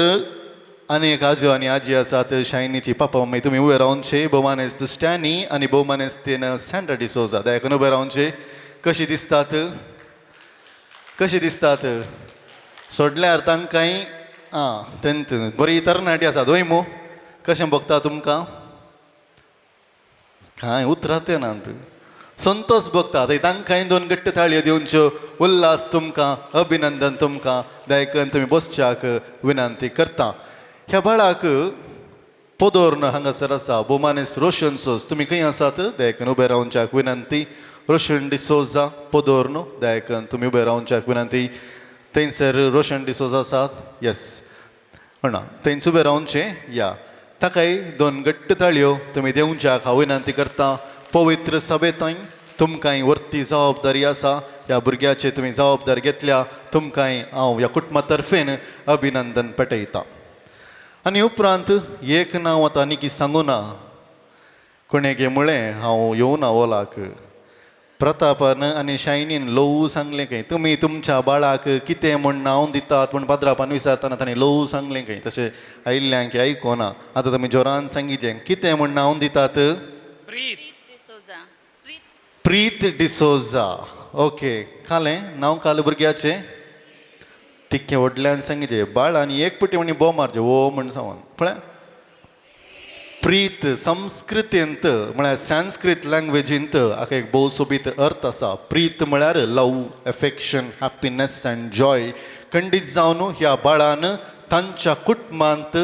आनी एक आजो आनी आजी आसात शायनीची पापा मम्मी तुमी उबे रावचे बोमानेस्त स्टॅनी आनी बोमानेस्तीन सँड्रा डिसोजा दयाकून उबे रावचे कशी दिसतात सोडल्यार तांकांय तेंत बरी तरणाटी आसात वय मू कशें बगता तुमकां कांय उतरात येनात संतोष बगता थंय तांकांय 2 गट्ट थाळयो दिवच्यो उल्हास तुमकां अभिनंदन तुमकां दयाकन तुमी बसच्याक विनंती करता ह्या बाळाक पोदोर्न हांगासर आसा बोमानेस रोशन सोज तुमी खंय आसात दयाकन उबे रावच्याक विनंती रोशन डिसोजा पोदोर्न दयाकन तुमी उबे रावच्याक विनंती थंयसर रोशन डिसोजा आसात यस म्हणा थंयच उबे रावचें या ताकाय 2 गट्ट ताळयो तुमी दिवच्याक हांव विनंती करता पवित्र सभेंतय तुमकांय वर्ती जबाबदारी आसा ह्या भुरग्याची तुमी जबाबदारी घेतल्या तुमकांय हांव ह्या कुटुंबा तर्फेन अभिनंदन पेटयतां आनी उपरांत एक नांव आतां आनी सांगूं ना कोणेगे म्हळें हांव येवं ना ओलाक प्रतापान आनी शायनीन लोव सांगलें खंय तुमी तुमच्या बाळाक कितें म्हूण नांव दितात पूण पाद्रापान विचारतना ताणें लोव सांगलें खंय तशें आयिल्ल्यांक आयकोना आतां तुमी जोरान सांगिचें कितें म्हूण नांव दितात प्रीत डिसोजा ओके कालें नांव काल भुरग्याचें तितकें व्हडल्यान सांगिचें बाळ आनी एक पुटी म्हणी बो मारचें वो म्हण सांगून पळय प्रीत संस्कृतेंत म्हळ्यार संस्कृत लँग्वेजींत हाका एक भोव सोबीत अर्थ आसा प्रीत म्हळ्यार लव एफेक्शन हॅपिनेस अँड जॉय खंडीत जावन ह्या बाळान तांच्या कुटुंबांत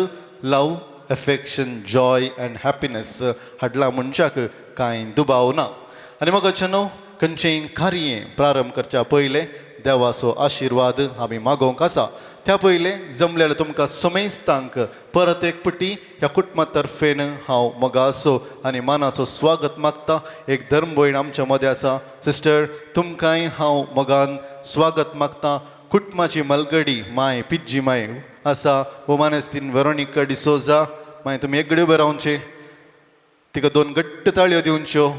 लव एफेक्शन जॉय अँड हॅपिनेस हाडला मनशाक कांय दुबाव ना आनी म्हाका न्हू खंयचेय कार्य प्रारंभ करच्या पयलें देवाचो आशिर्वाद आमी मागोवंक आसा त्या पयलें जमलेले तुमकां समेस्तांक परत एक पुटी ह्या कुटुंबा तर्फेन हांव मोगाचो आनी मानाचो स्वागत मागता एक धर्म भयण आमच्या मदें आसा सिस्टर तुमकांय हांव मोगान स्वागत मागता कुटुंबाची मलगडी माय पिज्जी माय आसा वोमानेस्तीन वेरोनिका डिसोजा मागीर तुमी एक उबे रावचें तिका 2 गट्ट ताळयो दिवच्यो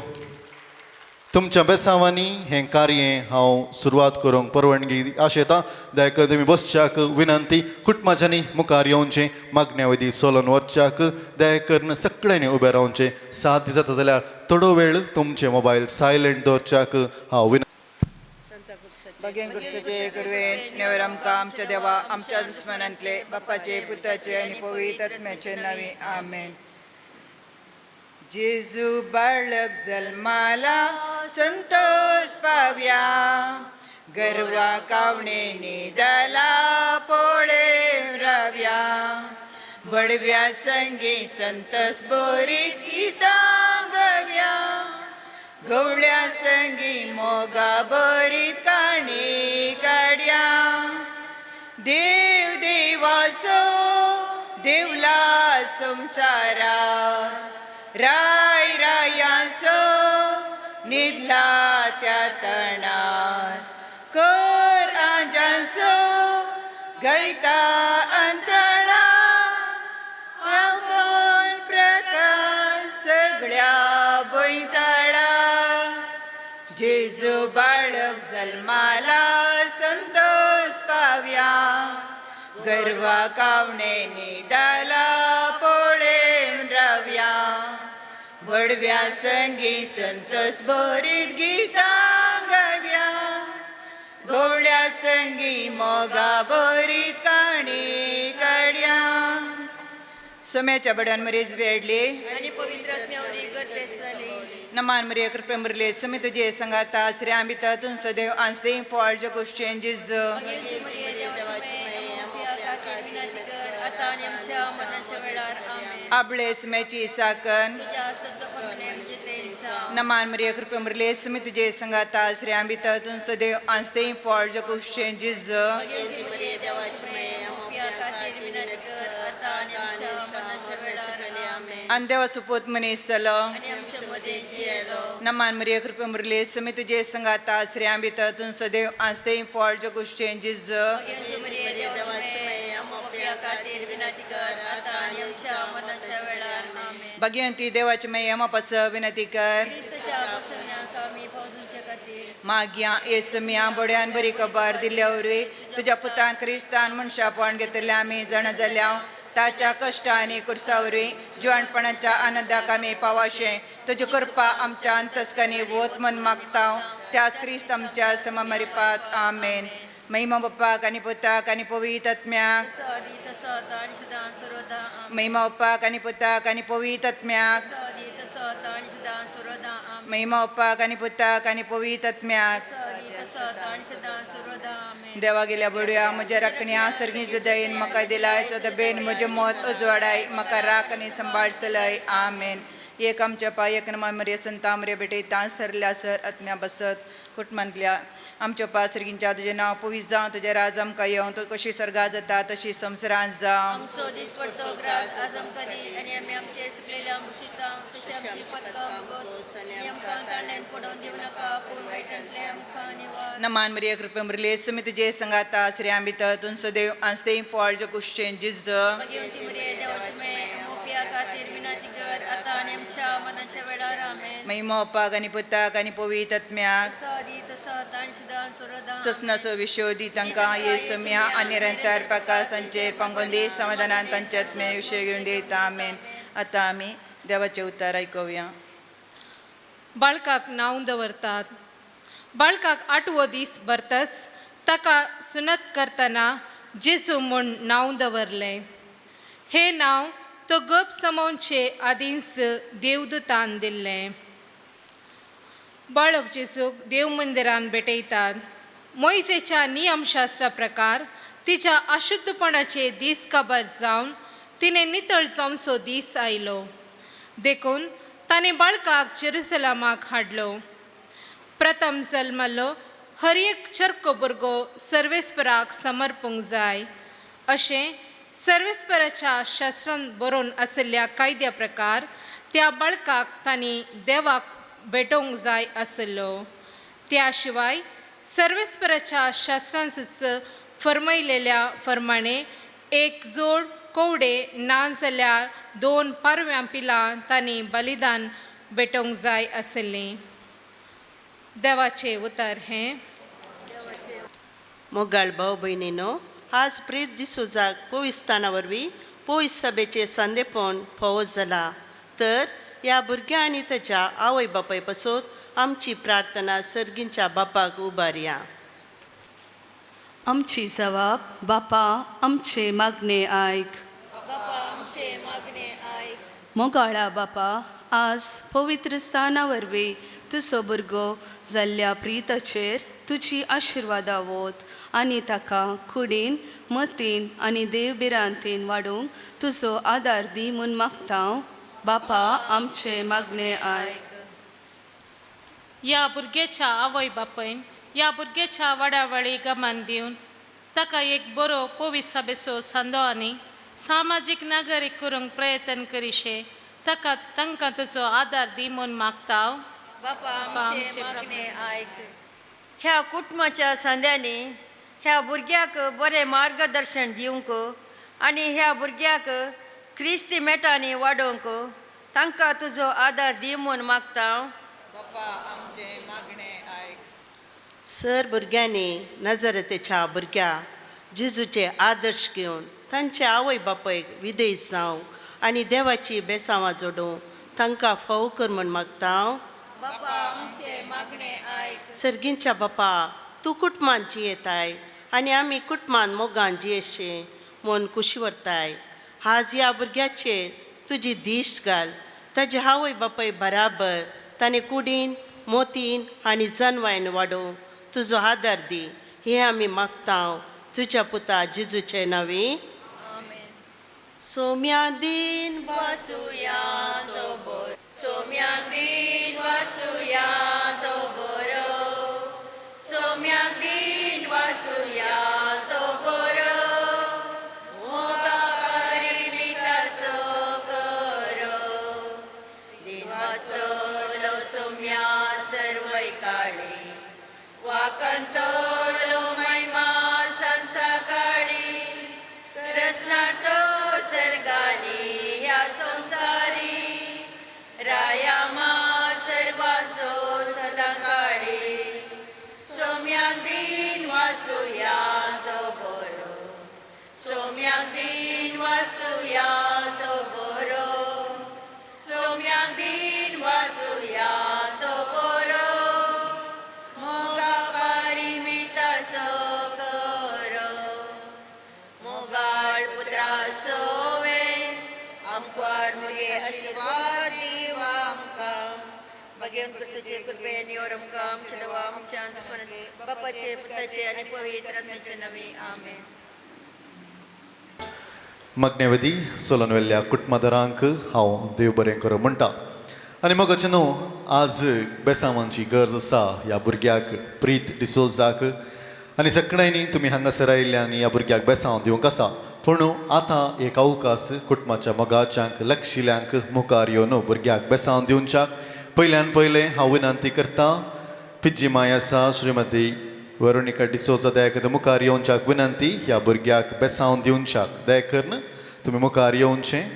तुमच्या बेसांवांनी हें कार्य हांव सुरवात करूंक परवानगी आशेतां दयाकन तुमी बसच्याक विनंती कुटुंबाच्यांनी मुखार येवचें मागण्या वयदी सोलोन वचच्याक दयाकन सगळ्यांनी उबे रावचें साथ जाता जाल्यार थोडो वेळ तुमचे मोबायल सायलेंट दवरच्याक हांव भगेन गुरसाचे करवेन नेवर आमकां आमच्या देवा आमच्या दुस्मानांतले बापाचे पुताचे आनी पवित्र आत्म्याचे नांवे आमेन जेजू बाळक जल्माला संतोष पावया गर्वा कावणे निदाला पोळे राव्या बडव्या संगी संतस बोरीत गीतां गव्या गवळ्या संगी मोगा बरीत काणी काड्या देव देवासो देवला संसारा राय रायांसो निधला त्या तणात कर आंजांसो गैता अंतरणा प्रकोन प्रकाश सगळ्या बैताळा जेजू बाळक जल्माला संतोष पाव्या गर्वा कावणे निदाला पोळेन राव्या बडव्या संगी संतोष भरीत गीतां गाव्या गवळ्या संगी मोगा भरीत काणी काड्या सोम्याच्या बड्यान मरेज वेडले आणि पवित्र आत्म्यावर गत झाले नमान मरिया कृपा मुरले समी तुझे संगाता श्री आंबिता तुम सदैव आंसते फॉल जग चेंजेस आता आणि आमच्या मरणाच्या वेळार आमेन आबळे समेची साकन तुझ्या शब्द प्रमाणे म्हणजे तेचा नमान मरिया कृपा मुरले समी तुझे संगाता श्री आंबिता तुम सदैव आंसते फॉल जग चेंजेस आता आणि आमच्या मरणाच्या वेळार आमेन अंदेवा सुपोत मनीस सलो आणि आमच्या मध्ये जियलो नमान मरिया कृपा मुरले समी तुझे संगाता श्री आंबिता तुम सदैव आंसते फॉल जग चेंजेस खातीर विनंती कर आता आणि आमच्या मरणाच्या वेळार आमेन भगवंती देवाची महिमा पस विनंती कर ख्रिस्ताच्या बसवण्याक आम्ही फौजूच्या खातीर माग्या येसमिया बड्यान बरी खबर दिल्यावरवी तुझ्या पुतान क्रिस्तान मनशापण घेतले आम्ही जण जाल्या ताच्या कष्ट आणि कुर्सावरवी जिवणपणाच्या आनंदाक आम्ही पावाशे तुझी कृपा आमच्या अंतस्कनी वोत मन मागताव त्याच क्रिस्त आमच्या सममरिपात आमेन महिमा बाप्पाक आणि पुताक आणि पवित्र आत्म्याक आदी तसं आता आणि सदां सर्वदा आमेन महिमा बाप्पाक आणि पुताक आणि पवित्र आत्म्याक आदी तसं आता आणि सदां सर्वदा आमेन महिमा बाप्पाक आणि पुताक आणि पवित्र आत्म्याक आदी तसं आता आणि सदां सर्वदा आमेन देवा गेल्या बडूया म्हज्या राखण्या सर्गीच्या दयेन म्हाका दिलाय तो बेन म्हजें मत उजवाडाय म्हाका राख आनी सांबाळसलय आमेन एक आमच्या पायक नमा मरे संता मरे बेटे तां सरल्या सर आत्म्या बसत कुटुंबांतल्या आमच्या पासर्गींच्या तुजें नांव पवित्र जावं तुजें राज आमकां येवं तूं कशी सर्गा जाता तशी संवसारांत जावं आमचो दीस पडतो ग्रास आज आमकां दी आनी आमी आमचेर सुकलेल्या मुचिता तशी आमची पदकां मुगोस आनी आमकां ताळ्यान पडोवन दिवं नाका पूण वायटांतले आमकां निवार नमान मरिया कृपा मुरले सुमी तुजे संगाता श्री आंबित तुन सदैव आंसते फॉल जो कुश्चेन जिज भगवंती मरिये देवाची माय मोपया खातीर विनंती कर आता आनी आमच्या मनाच्या वेळार आमेन महिमा बाप्पाक आनी पुताक आनी पवित्र आत्म्याक सादी तसा आता आनी सदां सर्वदा ससनाचो विशोधी तांकां येसम्या आनी निरंतर प्रकाश तांचेर पांगोवन दी समाधानान तांचे आत्मे विशय घेवन दिता आमेन आतां आमी देवाचें उतार आयकुया बाळकाक नांव दवरतात बाळकाक 8वो दीस भरतस ताका सुनत करतना जेजू म्हूण नांव दवरलें हे नांव तो गप समोवचे आदींच देवदूतान दिल्लें बाळक जेजूक देव मंदिरान भेटयतात मोइजेच्या नियमशास्त्रा प्रकार तिच्या अशुद्धपणाचे दीस खबर जावन तिणें नितळ जावचो दीस आयलो देखून ताणें बाळकाक जेरुसलेमाक हाडलो प्रथम जल्मलो हर एक चरको भुरगो सर्वेस्पराक समर्पूंक जाय अशें सर्वेस्पराच्या शास्त्रांत बरोवन आशिल्ल्या कायद्या प्रकार त्या बाळकाक तांणी देवाक भेटोवंक जाय आसलो त्या शिवाय सर्वेस्पराच्या शास्त्रांच फर्मयलेल्या प्रमाणे एक जोड कोवडे ना जाल्यार 2 पारव्यां पिलां तांणी बलिदान भेटोवंक जाय आसलें देवाचें उतर हें मोगाळ भाव भयणीनो आज प्रीत दिसोजाक पोविस्ताना वरवीं पोवीस सभेचे संदेपण फावो जाला तर ह्या भुरग्या आनी ताच्या आवय बापाय पासत आमची प्रार्थना सर्गींच्या बापाक उबारया आमची जबाब बापा आमचे मागणे आयक बापा आमचे मागणे आयक मोगाळा बापा आज पवित्र स्थाना वरवीं तुजो भुरगो जाल्ल्या प्रिताचेर तुजी आशिर्वादा वोत आनी ताका कुडीन मतीन आनी देवबिरांतीन वाडोवंक तुजो आदार दी म्हूण मागता बापा आमचे मागणे आयक. ह्या भुरग्याच्या आवय बापयन ह्या भुरग्याच्या वाडावळी गमान दिवन ताका एक बरो पवित्र सभेचो संदो आनी सामाजीक नागरीक करूंक प्रयत्न करीशे तांकां तुजो आदार दी म्हूण मागता बापा आमचे मागणे आयक. ह्या कुटुंबाच्या संद्यांनी ह्या भुरग्याक बरें मार्गदर्शन दिवंक आनी ह्या भुरग्याक क्रिस्ती मेटांनी वाडोवंक तांकां तुजो आदार दी म्हूण मागता बापा आमचे मागणे आयक. सर भुरग्यांनी नजरतेच्या भुरग्या जेजूचे आदर्श घेवन तांचे आवय बापायक विधेय जावंक आनी देवाची बेसांवां जोडूंक तांकां फावो कर म्हूण मागता बापा आमचे मागणे आयक. सर्गींच्या बापा तूं कुटुंबान जियेताय आनी आमी कुटुंबान मोगान जियेशे म्हूण खुशी व्हरताय. आज ह्या भुरग्याचेर तुजी दिश्ट घाल. ताजे आवय बापाय बराबर ताणें कुडीन मोतीन आनी जनवायन वाडोवंक तुजो आदार दी हें आमी मागता तुज्या पुता जेजूचे नांवी. सोम्या दिन वासुया तो बरो सोम्याक दिन वासुया तो बरो सोम्याक दिन वासुया तो बरो मोगा परिमिता सो करो दिन वास्तलो सोम्या सर्वय काळी वाकंतलो महिमा संसाकाळी रसनार्थ सर्गाली या संसारी रायामा सर्वांसो सदांकाळी सोम्याक दिन वासुया तो बरो सोम्याक दिन वासुया तो बरो सोम्याक दिन वासुया तो बरो मोगा परिमिता सो करो मोगाळ पुत्रा सोवे आमकां मुगे आशिर्वाद दिवा आमकां भगवान कृष्णाचे कृपेन और आमकां आमच्या देवा आमच्या दुश्मनाचे बापाचे पुताचे आनी पवित्र आत्म्याचे नांवी आमेन. मग्नेवदी सोलन वेल्ल्या कुटुंबादारांक हांव देव बरें करूं म्हणटा. आनी मगचे न्हू आज बेसांवांची गरज आसा ह्या भुरग्याक प्रीत डिसोजाक आनी सगळ्यांनी तुमी हांगासर आयिल्ले आनी ह्या भुरग्याक बेसांव दिवंक आसा. पूण आतां एक अवकाश कुटुंबाच्या मोगाच्यांक लक्षिल्यांक मुखार येवन भुरग्याक बेसांव दिवच्याक पयल्यान पयलें हांव विनंती करतां पिज्जी माय आसा श्रीमती वेरोनिका डिसोजा दयाकर मुखार येवच्याक विनंती ह्या भुरग्याक बेसांव दिवच्याक. दयाकर तुमी मुखार येवचें.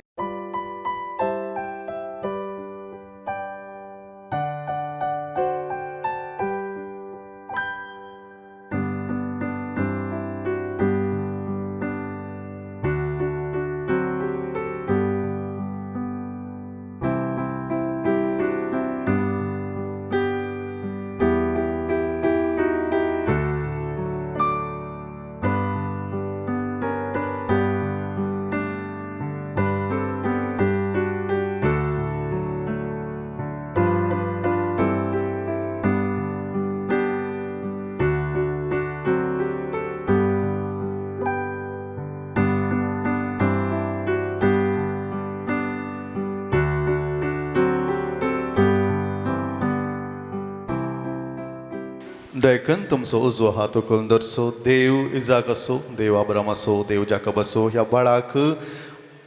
दयकन तुमचो उजवो हात उखलून दरसो. देव इजाक असो, देव आब्राम असो, देव जाकब असो ह्या बाळाक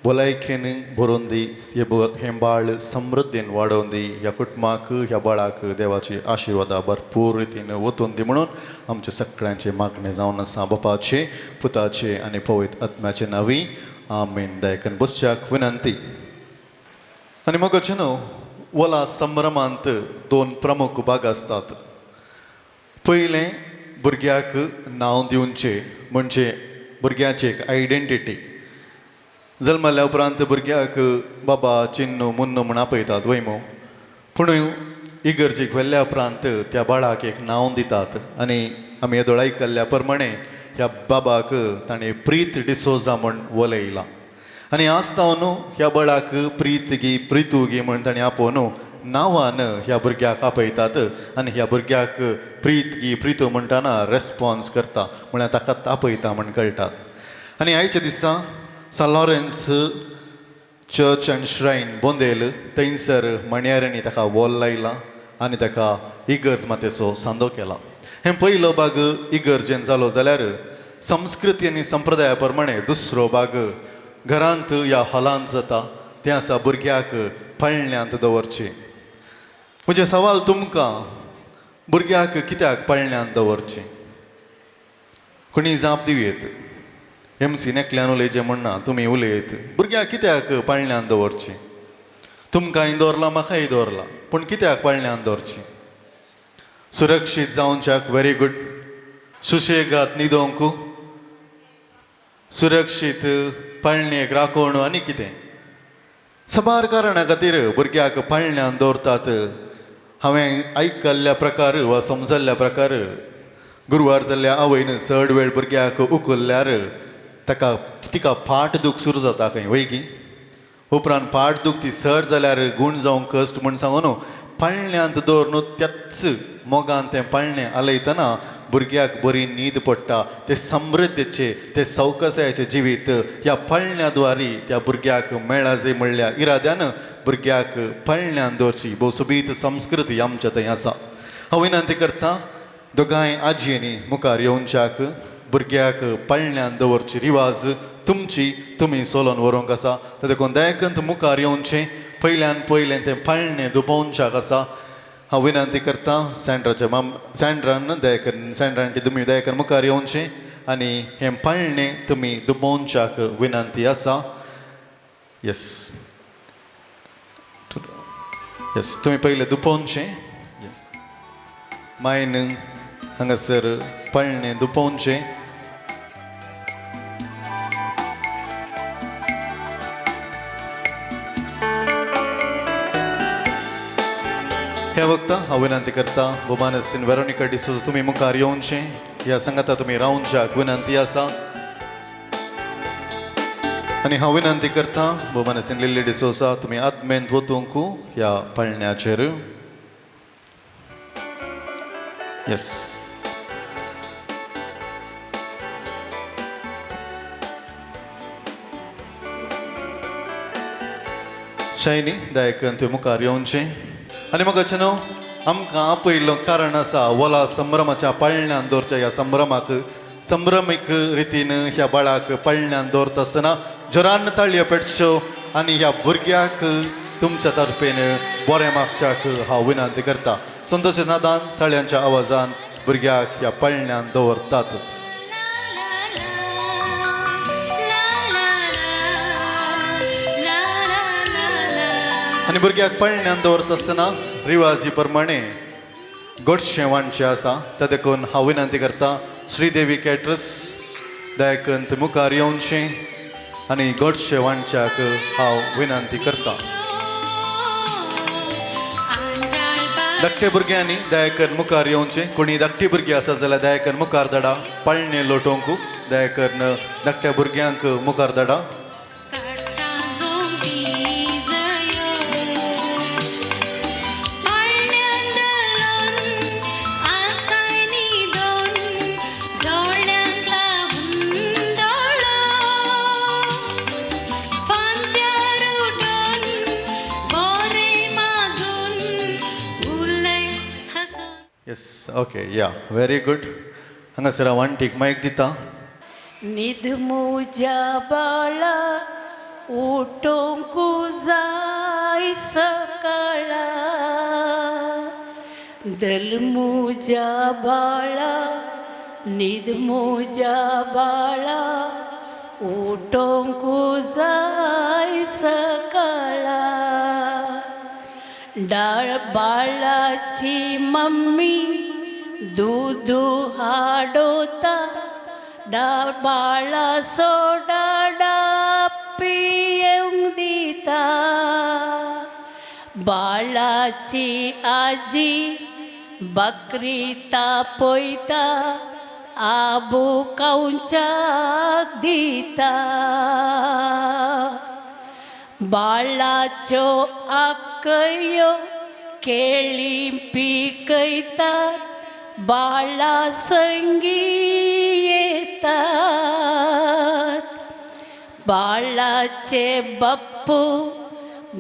भलायकेन भरून दी, हे बाळ समृद्धीन वाडोवन दी. ह्या कुटुंबाक ह्या बाळाक देवाची आशिर्वादा भरपूर रितीन वतून दी म्हणून आमचे सगळ्यांचे मागणे जावन आसा बापाचे पुताचे आनी पवित्र आत्म्याचे नांवी आमेन. दयकन बसच्याक विनंती. आनी मगचे न्हू वला संभ्रमांत दोन प्रमुख भाग आसतात. पयलें भुरग्याक नांव दिवचें म्हणजे भुरग्याची एक आयडेंटिटी. जल्मल्या उपरांत भुरग्याक बाबा चिन्नू मुन्नू म्हण आपयतात वयमो. पूण इगर्जेक व्हेल्ल्या उपरांत त्या बाळाक एक नांव दितात आनी आमी येदोळ आयकल्ल्या प्रमाणे ह्या बाबाक ताणें प्रीत डिसोजा म्हण वलयलां. आनी आसता न्हू ह्या बाळाक प्रीत गी प्रितू गी म्हण ताणें आपोवन नांवान ह्या भुरग्याक आपयतात आनी ह्या भुरग्याक प्रीतो म्हणटाना रेस्पॉन्स करता म्हळ्यार ताका तापयता म्हण कळटात आनी आयच्या दिसा San Lawrence church and shrine Bondel थंयसर मण्यारांनी ताका वॉल लायला आनी ताका इगर्ज मातेचो सांदो केला हे पयलो भाग इगर्जेन जालो जाल्यार संस्कृती आनी संप्रदाया प्रमाणे दुसरो भाग घरांत या हॉलांत जाता तें आसा भुरग्याक पळण्यांत दवरचें म्हजें सवाल तुमकां भुरग्याक कित्याक पळण्यांत दवरचें कोणी जाप दिवेत MC नेकल्यान उलयचें म्हणना तुमी उलयत भुरग्याक कित्याक पळण्यांत दवरचें तुमकांय दवरला म्हाकाय दवरला पूण कित्याक पळण्यांत दवरचें सुरक्षीत जावच्याक व्हेरी गूड सुशेगाद न्हिदोंक सुरक्षीत पळणेक राखोवण आनी कितें सबार कारणा खातीर भुरग्याक पळण्यांत दवरतात हांवें आयकल्ल्या प्रकार वा समजल्ल्या प्रकार गुरवार जाल्ल्या आवयन चड वेळ भुरग्याक उखल्ल्यार तिका फाट दूख सुरू जाता खंय वैगी उपरांत फाट दूख ती चड जाल्यार गूण जावंक कश्ट म्हूण सांगून पळण्यांत दवर न्हू त्याच मोगान तें पळणें आलयतना भुरग्याक बरी न्हीद पडटा ते समृद्धीचे ते सवकसायाचे जिवीत ह्या पळण्याद्वारी त्या भुरग्याक मेळ्ळा जे म्हणल्या इराद्यान भुरग्याक पळण्यांत दवरची भोव सोबीत संस्कृती आमच्या थंय आसा हांव विनंती करतां दोगांय आजयेनी मुखार येवच्याक भुरग्याक पळण्यांत दवरची रिवाज तुमी सोलोन व्हरूंक आसा ते देखून दयकंत मुखार येवचें पयल्यान पयलें तें पळणें दुपोवच्याक आसा हांव विनंती करतां सँड्रान तुमी दयकन मुखार येवचें आनी हें पळणें तुमी दुपोवच्याक विनंती आसा येस तुमी पयलें दुपोवचें येस मायन हांगासर पळणें दुपोवचें ह्या वक्ता हांव विनंती करता भोमानस्तीन वेरोनिका डिसोज तुमी मुखार येवचें ह्या संगता तुमी रावच्याक विनंती आसा आनी हांव विनंती करता भोमानस्तीन लिल्ली डिसोजा तुमी आत्मेंत वचूंक ह्या पळण्याचेर येस शायनी दायकन तुवें मुखार येवचें आनी म्हाका न्हू आमकां आपयलो कारण आसा वोला संभ्रमाच्या पळण्यांत दवरच्या ह्या संभ्रमाक संभ्रमीक रितीन ह्या बाळाक पळण्यांत दवरता आसतना जोरान ताळयो पेटच्यो आनी ह्या भुरग्याक तुमच्या तर्फेन बरें मागच्याक हांव विनंती करता संतोश नादान ताळयांच्या आवाजान भुरग्याक ह्या पळण्यांत दवरतात आनी भुरग्याक पळण्यांत दवरता आसतना रिवाजी प्रमाणे गोडशें वांटचें आसा त्या देखून हांव विनंती करता श्रीदेवी कॅटरस दयकंत मुखार येवचें आनी गोडशें वांटच्याक हांव विनंती करतां धाकटे भुरग्यांनी दयकन मुखार येवचें कोणी धाकटी भुरगीं आसा जाल्यार दयकन मुखार धाडा पळणें लोटोवंक दयकन धाकट्या भुरग्यांक मुखार धाडा ओके या व्हेरी गुड हांगासर वांटीक मायक दिता न्हीद म्हज्या बाळा उठोंक जाय सकाळा दल म्हज्या बाळा न्हीद म्हज्या बाळा उठोंक जाय सकाळा डाळ बाळाची मम्मी दूध हाडोता डाळ बाळा सोडा पियेवंक दिता बाळाची आजी बकरी तापयता आबू कवचाक दिता बाळाच्यो आकयो केळी पिकयतात बाळा संगी येतात बाळाचे बाप्पू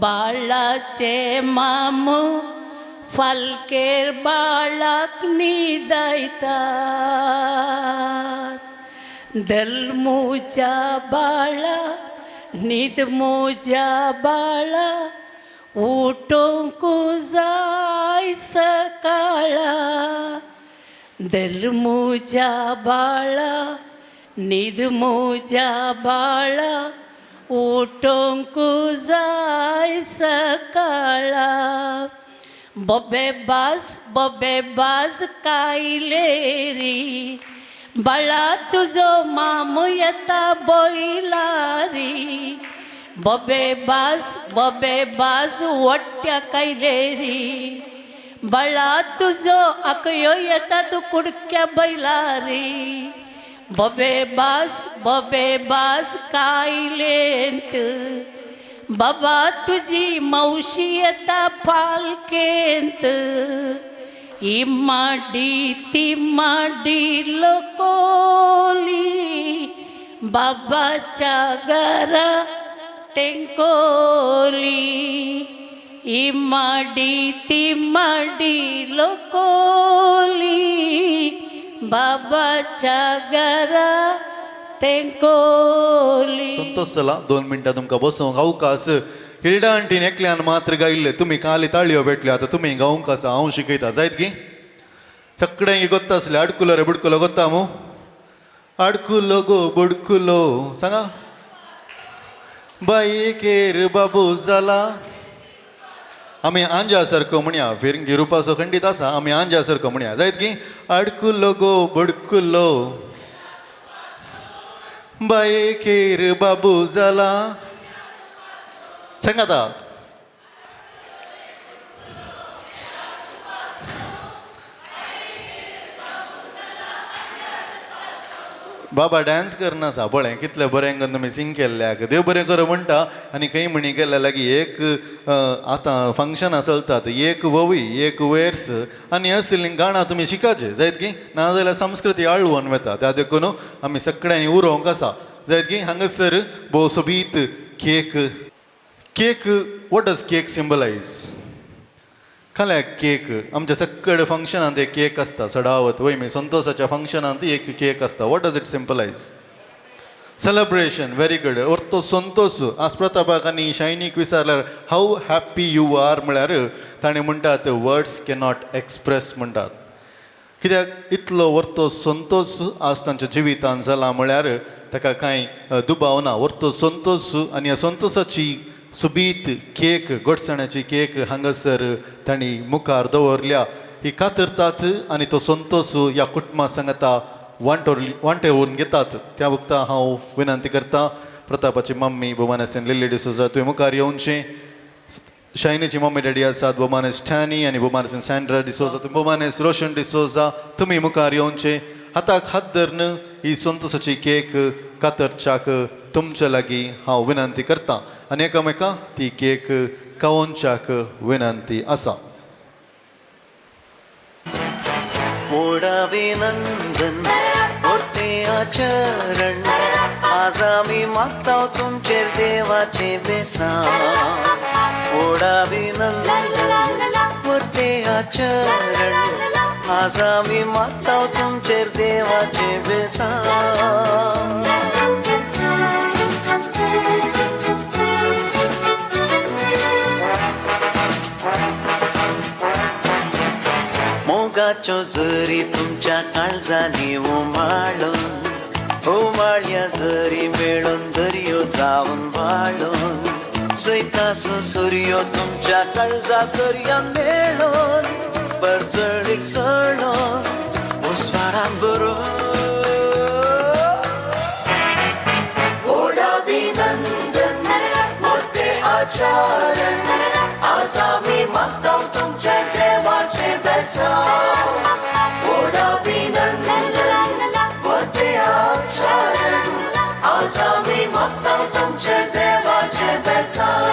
बाळाचे मामू फालकेर बाळाक न्हिदयतात दलमुजा बाळा न्हिदमुजा बाळा उठोंक जाय सकाळा दलमुजा बाळा न्हिदमुजा बाळा उठोंक जाय सकाळा बबे बाज कायलेरी बाळा तुजो मामू येता बैलारी बबे बाज वट्ट्या कायलेरी बाळा तुजो आकयो येता तू कुडक्या बैलारी बबे बाज कायलेंत बाबा तुझी मावशी येता पालकेंत ही माडी लोकोली बाबाच्या घरा टेंकोली ही माडी लोकोली बाबाच्या घरा तेंकोली. संतोष चला 2 मिनटां तुमकां बसूंक अवकाश. हिल्डा आंटीन एकल्यान मात्र गायिल्ले तुमी काली ताळयो भेटल्यो आतां तुमी गावंक आसा हांव शिकयता जायत की सगळ्यांक गोत्ता आसलें आडकुलो रे बुडकुलो गोत्ता मू आडकुलो गो बुडकुलो सांगा बाईकेर बाबू जाला आमी आंजा सारको म्हणया फिरंगी रुपाचो खंडीत आसा आमी आंजा सारको म्हणया जायत की आडकुलो गो बुडकुलो बाईकेर बाबू जाला सांगाता बाबा डान्स करना आसा पळय कितले बरें करून तुमी सिंग केल्ल्याक देव बरें करूं म्हणटा आनी खंय म्हणी केल्या लागीं एक आतां फंक्शनां चलतात एक ववी एक वेर्स आनी असलीं गाणां तुमी शिकाचे जायत की नाजाल्यार संस्कृती आळवून वता त्या देखून आमी सगळ्यांनी उरोवंक आसा जायत की हांगासर भोव सोबीत cake what does cake symbolize खाल्याक केक आमच्या सगळे फंक्शनांत एक केक आसता सडावत वयमी संतोषाच्या फंक्शनांत एक केक आसता what does it symbolize celebration very good तो संतोष आज प्रतापाक आनी शायनीक विचारल्यार हाऊ हॅप्पी यू आर म्हळ्यार ताणें म्हणटात वर्ड्स कॅनॉट एक्सप्रेस म्हणटात कित्याक इतलो वर्तो संतोष आज तांच्या जिवितांत जाला म्हळ्यार ताका कांय दुबाव ना वर्तो संतोष आनी ह्या संतोषाची सुबीत केक गोडसाण्याची केक हांगासर तांणी मुखार दवरल्या ही कातरतात आनी तो संतोष ह्या कुटुंबा सांगता वांटेवून घेतात त्या वक्ता हांव विनंती करता प्रतापाची मम्मी बोमानेसन लिली डिसोजा तुवें मुखार येवनशें शायनीची मम्मी डॅडी आसात बोमानेस ठॅनी आनी बोमानेसन सँड्रा डिसोजा बोमानेस रोशन डिसोजा तुमी मुखार येवनशें हाताक हात धरून ही संतोषाची केक कातरच्याक तुमच्या लागीं हांव विनंती करतां आनी एकामेका ती केक खावोवच्याक विनंती आसा. मोडाभिनंदन होते आचरण आज आमी मागता तुमचेर देवाचे बेसांव मोडाभिनंदन होते आचरण आज आमी मागता तुमचेर देवाचे बेसांव मोगाच्यो जरी तुमच्या काळजांनी उमाळ्या जरी मेळून दर्यो जावन वाळून जैतासो सूर्यो तुमच्या काळजा दर्यान मेळून बरजळीक सळून मुसवाडान मोडाभिनंदन मोठे आचरण आज आमी मागता तुमच्या देवाचे बेसांव मोडाभिनंदन मोठे आचरण आज आमी मागता तुमचे देवाचे बेसांव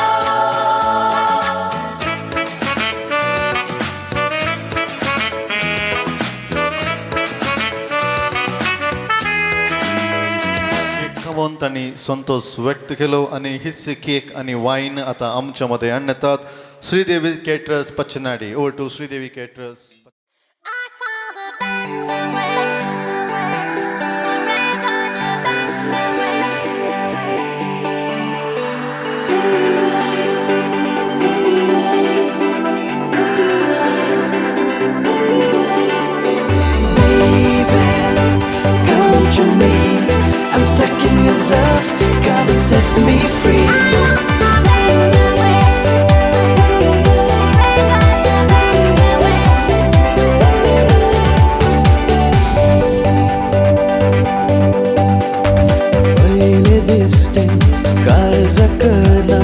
तांणी संतोष व्यक्त केलो आणि हिस्से केक आणि वाईन आता आमच्या मध्ये आणतात. श्रीदेवी केटरर्स पचनाडी. Over to Sridevi caterers. I'm stuck in your love, come and set me free. Păile distin, calza cărna,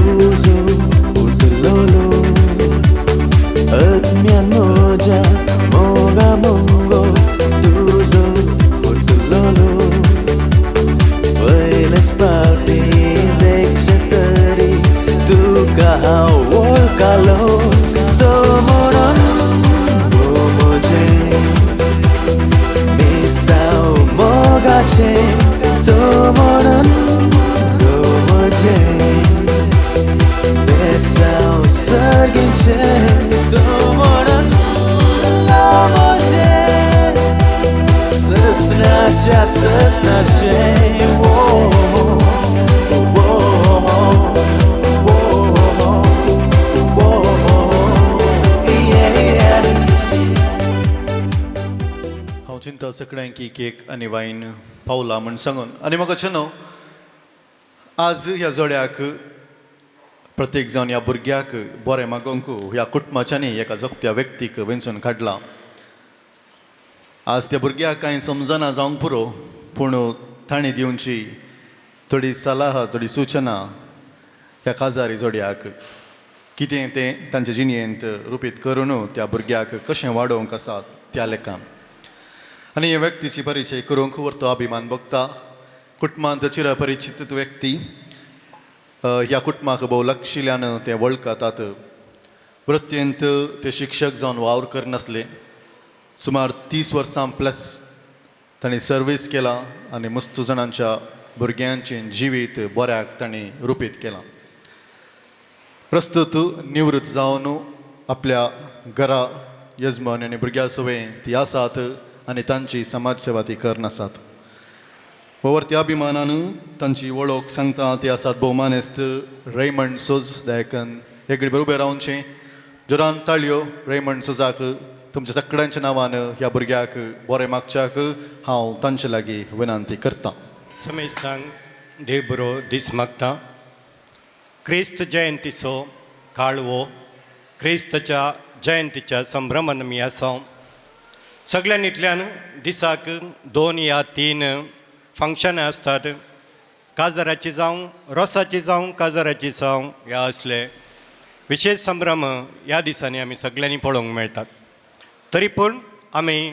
uzo, utulolo. Admia noja, moga mongo, tuzo, utulolo. Păile sparte, dexetări, tu ca volcalo, domoran, domoje. Misau mogache, domoran, domoje. Misau sarginche, domoran, domoje. Săsnacha, săsnache, oh, oh, oh, oh, oh, yeah, yeah. हांव चिंता सगळ्यांकी cake आनी wine पावला म्हण सांगून आनी म्हाका चनो आज ह्या जोड्याक प्रत्येक जावन ह्या भुरग्याक बरें मागोंक ह्या कुटुंबाच्यांनी एका जगत्या व्यक्तीक वेंचून काडला. आज त्या भुरग्याक कांय समजना जावंक पुरो पूण ताणें दिवची थोडी सलाह थोडी सूचना ह्या काजारी जोड्याक कितें तें तांच्या जिणेंत रुपीत करून त्या भुरग्याक कशें वाडोवंक आसा त्या लेखान. आनी ह्या व्यक्तीची परिचय करूंक व्हरतो अभिमान भोगता. कुटुंबांत चिरपरिचित व्यक्ती ह्या कुटुंबाक भोव लक्षिल्ल्यान ते वळखतात. वृत्तेंत ते शिक्षक जावन वावर करनासले. सुमार 30 वर्सां प्लस ताणें सर्वीस केला आनी मस्त जाणांच्या भुरग्यांचें जिवीत बऱ्याक ताणें रुपीत केलां. प्रस्तुत निवृत्त जावन आपल्या घरा यजमान आनी भुरग्यां सवें ती आसात आनी तांची समाज सेवा ती करनासात. वरती अभिमानान तांची वळख सांगता ती आसात भोवमानेस्त रेमंड सोज दायकन. एक घडी बरोबर रावनचें जोरान ताळयो रेमंड सोजाक तुमच्या सगळ्यांच्या नांवान ह्या भुरग्याक बरें मागच्याक हांव तांचे लागीं विनंती करतां. समेस्तांक देव बरो दीस मागता. क्रिस्त जयंतीचो काळवो क्रिस्तच्या जयंतीच्या संभ्रमान आमी आसा. सगळ्यांनींतल्यान दिसाक 2 या 3 फंक्शनां आसतात. काजाराची जावं रोसाची जावं काजाराची जावं ह्या असले विशेष संभ्रम ह्या दिसांनी आमी सगळ्यांनी पळोवंक मेळटात. तरी पूण आमी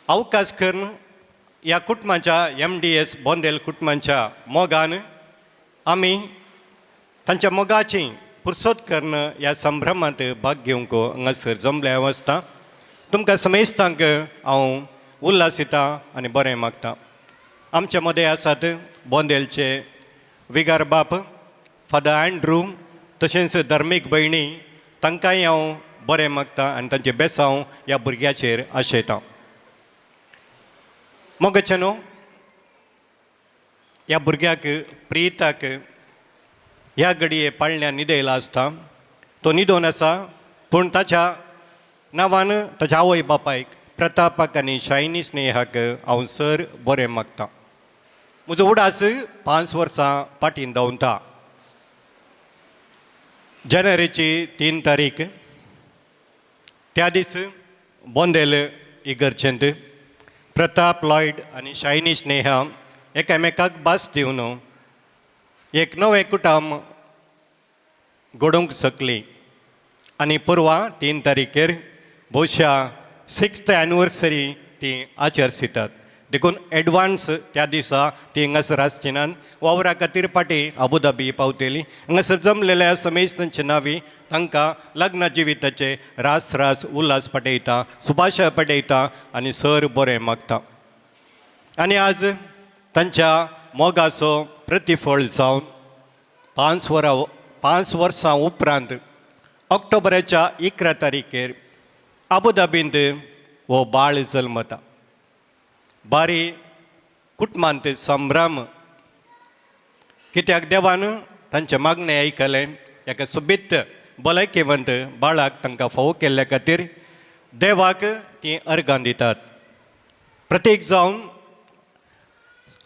अवकाश करून ह्या कुटुंबाच्या MDS बोंदेल कुटुंबाच्या मोगान आमी तांच्या मोगाची पुरसोत करून ह्या संभ्रमांत भाग घेवंक हांगासर जमले वचता. तुमकां समेस्तांक हांव उल्हासिता आनी बरें मागता. आमच्या मदें आसात बोंदेलचे विगार बाप फादर एंड्रू तशेंच धर्मीक भयणी तांकांय हांव बरें मागता आनी तांचे बेसांव ह्या भुरग्याचेर आशयता. मोगचेनो ह्या भुरग्याक प्रियताक ह्या घडये पाळण्या न्हिदयला आसता. तो न्हिदोन आसा पूण ताच्या नांवान ताच्या आवय बापायक प्रतापाक आनी शायनी स्नेहाक हांव सर बरें मागता. म्हजो उडास 5 वर्सां फाटीं धांवता. जानेवारीची 3 तारीख त्या दीस बोंदेल इगर्जेंत प्रताप लॉयड आनी शायनी स्नेहा एकामेकाक भास दिवन एक नवें कुटुंब घडोवंक शकली. आनी परवा 3 तारीखेर भोवशा 6th एनिवर्सरी ती आचरसितात. देखून एडवान्स त्या दिसा ती हांगासर आसची नात. वावरा खातीर फाटी अबुधाबी पावतली. हांगासर जमलेल्या समेस्तांची नांवी तांकां लग्न जिविताचे रास उल्हास पटयता, सुभाश पटयता आनी सर बरें मागता. आनी आज तांच्या मोगाचो प्रतिफळ जावन 5 वर्सां उपरांत ऑक्टोबराच्या 11 तारीखेर आबुधाबींत हो बाळ जल्मता. बारी कुटुंबांत संभ्रम, कित्याक देवान तांचे मागणें आयकलें. एका सोबीत भलायकेवंत बाळाक तांकां फावो केल्ल्या खातीर देवाक ती अर्गां दितात. प्रत्येक जावन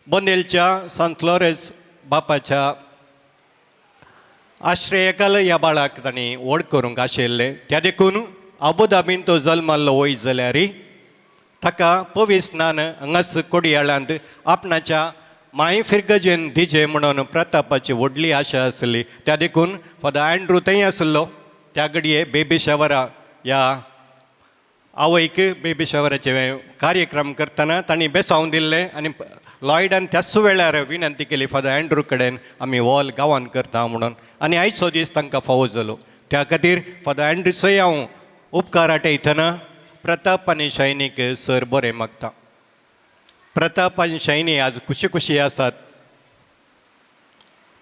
बोंदेलच्या सांत लॉरेन्स बापाच्या आश्रयकाल ह्या बाळाक तांणी व्हड करूंक आशिल्लें. त्या देखून आबुधाबीन तो जल्माल्लो वय जाल्यार ताका पवित्र स्नान हांगाच कोडयाळांत आपणाच्या माय फिरगजेन दिजे म्हणून प्रतापाची व्हडली आशा आसली. त्या देखून फादर अँड्रू थंय आसलो. त्या घडये बेबी शावरा ह्या आवयक बेबी शावराचे कार्यक्रम करतना तांणी बेसावून दिल्लें आनी लॉयडान त्याच वेळार विनंती केली फादर अँड्रू कडेन आमी हॉल गांवांत करता म्हणून. आनी आयचो दीस तांकां फावो जालो. त्या खातीर फादर अँड्रूचोय हांव उपकार आठयतना प्रताप आनी शायनीक सर बरें मागता. प्रताप आनी शायनी आज खुशी आसात.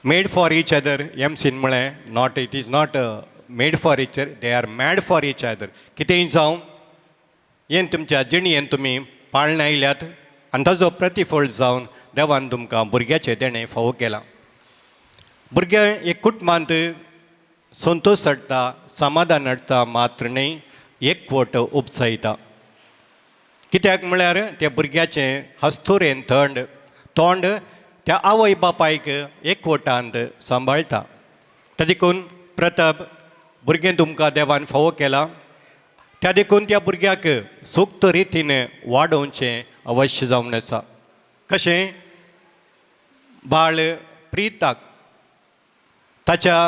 मेड फॉर ईच अदर एमसीन म्हळें not it is not made for each other, they are mad for each other. कितेंय जावं हें तुमच्या जिणयेन तुमी पाळणा आयल्यात आनी ताजो प्रतिफळ जावन देवान तुमकां भुरग्याचें देणें फावो केलां. भुरग्या एक कुटुंबांत संतोश हाडटा, समाधान हाडटा, मात्र न्ही एकवट उपसायता. कित्याक म्हळ्यार त्या भुरग्याचें हस्तुरेन तोंड त्या आवय बापायक एकवटांत सांबाळटा. त्या देखून प्रताप भुरगें तुमकां देवान फावो केलां. त्या देखून त्या भुरग्याक सूक्त रितीन वाडोवचें अवश्य जावन आसा. कशें बाळ प्रिताक ताच्या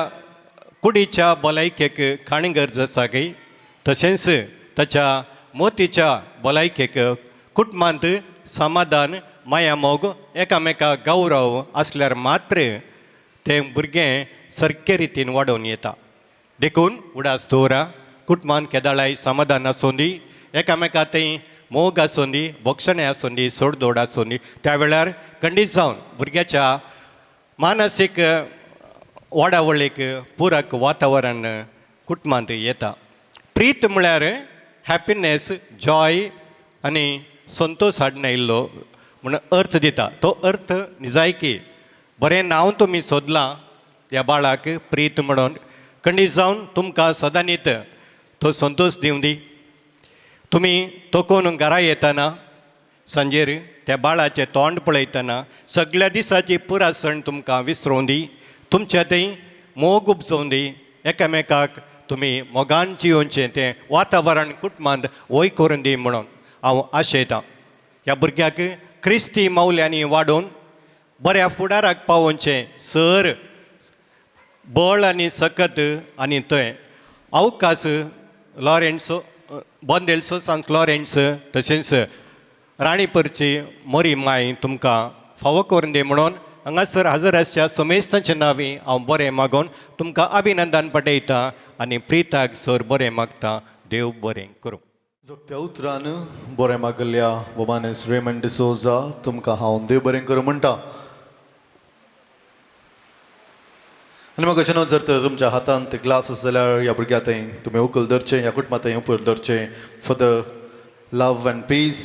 कुडीच्या भलायकेक खाण गरज आसा की तशेंच ताच्या मोतीच्या भलायकेक कुटुंबांत समाधान, माया मोग, एकामेकाक गौरव आसल्यार मात्र तें भुरगें सारके रितीन वाडोवन येता. देखून उडास दवरा. कुटुंबांत केदाळाय समाधान आसूं दी, एकामेका थंय मोग आसूं दी, भोगसणें आसूं दी, सोडदोड आसूं दी. त्या वेळार खंडीत जावन भुरग्याच्या मानसीक वाडावळीक पुरक वातावरण कुटुंबांत येता. प्रीत म्हळ्यार हॅपिनेस, जॉय आनी संतोश हाडून आयिल्लो म्हण अर्थ दिता. तो अर्थ निजायकी बरें नांव तुमी सोदलां ह्या बाळाक प्रीत म्हणून. खंडीत जावन तुमकां सदांनीत तो संतोश दिवं दी. तुमी तोखून घरा येतना सांजेर त्या बाळाचें तोंड पळयतना सगळ्या दिसाची पुरासण तुमकां विसरोवन दी. तुमच्या थंय मोग उपजोवन दी. एकामेकाक तुमी मोगान जियोवचें तें वातावरण कुटुंबांत वय करून दी म्हणून हांव आशयतां. ह्या भुरग्याक क्रिस्ती मौल्यांनी वाडोवन बऱ्या फुडाराक पावोवचें सर बळ आनी सकत आनी थंय अवकाश लॉरेन्स बोंदेलचो सांत लॉरेन्स तशेंच राणीपूरची मोरी माय तुमकां फावो करून दी म्हणून हांगासर हजर आसच्या समेस्तांच्या नांवी हांव बरें मागोवन तुमकां अभिनंदन पाठयता आनी प्रिताक सर बरें मागता. देव बरें करूं. जोगत्या उतरान बरें मागल्या बोबानेस रेमंड डिसोजा तुमकां हांव देव बरें करूं म्हणटा. आनी म्हाका अचानक जर तर तुमच्या हातांत ते ग्लास आसा जाल्यार ह्या भुरग्या थंय तुमी उखल धरचें, ह्या कुटुंबांत उपर धरचें for the love and peace.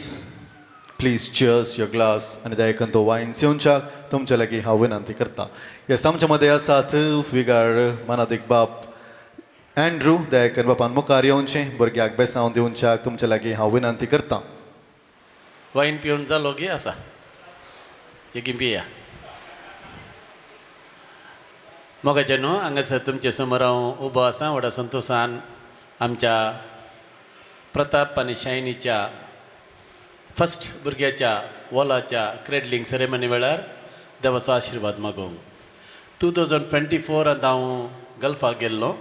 Please cheers your glass. आनी दयाकन तो वायन सेवच्याक तुमच्या लागीं हांव विनंती करता. ह्या आमच्या मदें आसात विगार मानादीक बाप अँड्रू. दयाकन बापान मुखार येवचें, भुरग्याक बेसांव दिवच्याक तुमच्या लागीं हांव विनंती करता. वायन पिवन जालो गे आसा एक पिया मोगाचे न्हू. हांगासर तुमचे समोर हांव उबो आसा व्हडा संतोशान आमच्या प्रताप आनी शायनीच्या फर्स्ट भुरग्याच्या वॉलाच्या क्रेडलिंग सेरेमनी वेळार देवाचो आशिर्वाद मागोवंक. 2024 हांव गल्फाक गेल्लो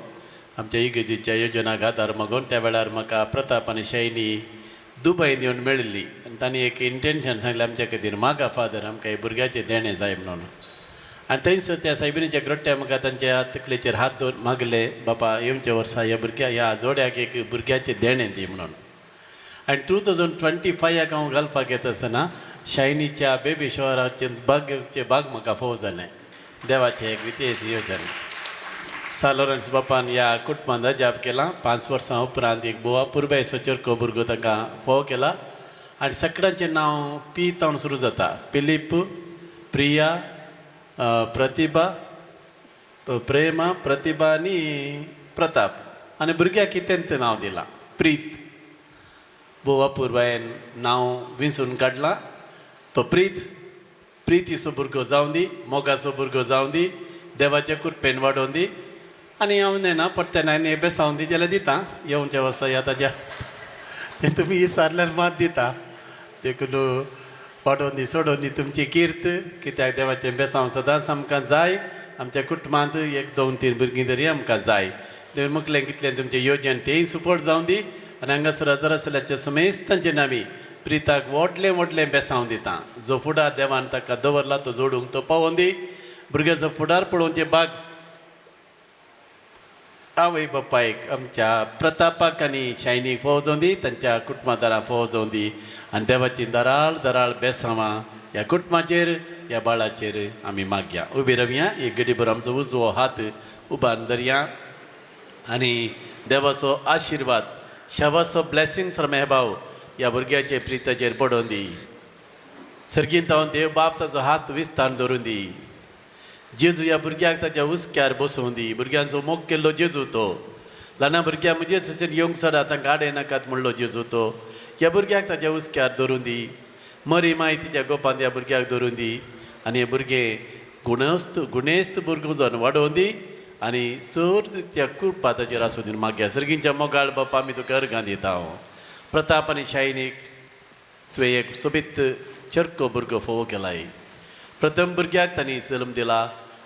आमच्या इगर्जेच्या योजनाक आदार मागून. त्या वेळार म्हाका प्रताप आनी शायनी दुबयन येवन मेळिल्ली आनी तांणी एक इंटेन्शन सांगलें आमच्या खातीर मागा फादर आमकां हे भुरग्याचें देणें जाय म्हणून. आनी थंयच त्या सायबिणीच्या ग्रोट्या म्हाका तांच्या तकलेचेर हात दवरून मागलें बाबा येवच्या वर्सा ह्या भुरग्या ह्या जोड्याक एक भुरग्याचें देणें दी म्हणून. आनी 2025 हांव गल्फाक येता आसतना शायनीच्या बेबी शॉवराचे बाग म्हाका फोव जालें देवाचें एक विशेष योजन सा लॉरन्स बापान ह्या कुटुंबान जाप केला 5 वर्सां उपरांत एक बोवा पुरबाय सोचरको भुरगो ताका फोव केला आनी सगळ्यांचें नांव पी तावन सुरू जाता फिलीप प्रिया प्रतिभा प्रेमा प्रतिभा आनी प्रताप आनी भुरग्याक कितें तें नांव दिलां प्रीत बोवा पुरबायन नांव विंचून काडलां तो प्रीत इसो भुरगो जावं दी मोगाचो भुरगो जावं दी देवाचे कृपेन वाडोवन दी आनी हांव न्हय ना परतें हांवें बेसावून दी जाल्यार दिता येवच्या वर्सा ह्या ताज्या तें तुमी विचारल्यार मात दिता देखून वाडोवन दी सोडोवन दी तुमची किर्त कित्याक देवाचें बेसांव सदांच आमकां जाय आमच्या कुटुंबांत 1-2-3 भुरगीं तरी आमकां जाय देव मुखलें कितलें तुमचें येवजण तेंय सुफळ जावं दी आनी हांगासर हजर समेस्तांचे नामी प्रिताक व्हडलें बेसांव दिता जो फुडार देवान ताका दवरला तो जोडूंक तो पावोवन दी भुरग्याचो फुडार पळोवचे बाग आवय बापायक आमच्या प्रतापाक आनी शायनीक फोव जावं दी तांच्या कुटुंबादारांक फोव जावं दी आनी देवाची दराळ बेसांवां ह्या कुटुंबाचेर ह्या बाळाचेर आमी मागया उबी रावया एक गडीभर आमचो उजवो हात उबारून धरया आनी देवाचो आशिर्वाद शेवाचो ब्लेसिंग फ्रॉम एबाव ह्या भुरग्याचे प्रिताचेर पडोवन दी सर्गींत हांव देव बाप ताचो हात विस्तार धरून दी जेजू ह्या भुरग्याक ताच्या उस्क्यार बसोवन दी भुरग्यांचो मोग केल्लो जेजू तो ल्हान भुरग्यां म्हजे थंयच्यान येवंक सडा तांकां आडे नाकात म्हणलो जेजू तो ह्या भुरग्याक ताच्या उस्क्यार धरून दी मरी माय तिच्या गोपांत ह्या भुरग्याक धरून दी आनी हे भुरगें गुणेस्त भुरगो जावन वाडोवन दी आनी सर त्या कृपा ताचेर आसूं दी मागया सर्गींच्या मोगाळ बापा आमी तुका अर्गां दिता हांव प्रताप आनी शायनीक तुवें एक सोबीत चरको भुरगो फोव केलाय प्रथम भुरग्याक तांणी जल्म दिला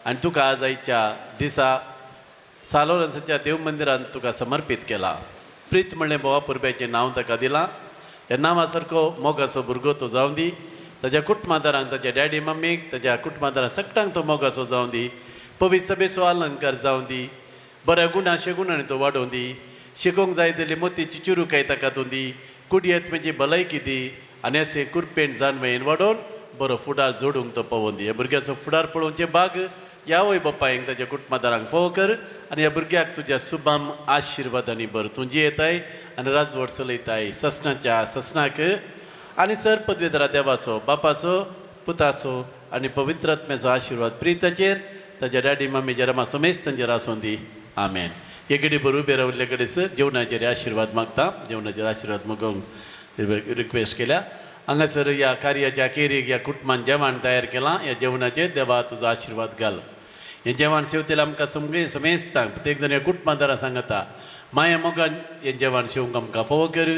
आनी तुका आज आयच्या दिसा सा लॉरन्साच्या देव मंदिरांत तुका समर्पीत केला प्रीत म्हणलें बोवा पुरब्याचें नांव ताका दिलां ह्या नांवा सारको मोगाचो भुरगो तो जावं दी ताच्या कुटुंबादारांक ताच्या डॅडी मम्मीक ताच्या कुटुंबादारांक सगळ्यांक तो मोगाचो जावं दी पवित्र सभेचो अलंकार जावं दी बऱ्या गुणा शेगुणांनी तो वाडोवन दी शिकोवंक जाय जाल्यार मोतीची चिरूकाय ताका तूं दी कुडयेंत म्हजी भलायकी दी आनी अशें कुरपेन जानवेन वाडोवन बरो फुडार जोडूंक तो पावोवन दी ह्या भुरग्याचो फुडार पळोवचे बाग यावय बापायक ताच्या कुटुंबादारांक फोव कर आनी ह्या भुरग्याक तुज्या शुभम आशिर्वादांनी भर तूं जियेताय आनी राजवट चलयताय ससनाच्या ससनाक आनी सर पदवेदारा देवाचो बापाचो पुताचो आनी पवित्र आत्म्याचो आशिर्वाद प्रिताचेर ताच्या डॅडी मम्मीचेर आमा समेस्त तांचेर आसूं दी आमेन हे घडी बरोबर उबे राविल्ले कडेच जेवणाचेर आशिर्वाद मागता जेवणाचेर आशिर्वाद मागोवंक रिक्वेस्ट केल्या हांगासर ह्या कार्याच्या केरीक ह्या कुटुंबान जेवण तयार केलां ह्या जेवणाचेर देवा तुजो आशिर्वाद घाल हें जेवण सेवतेलें आमकां समेस्तांक प्रत्येक जण ह्या कुटुंबादारा सांगता माया मोगान हें जेवण सेवंक आमकां फोव कर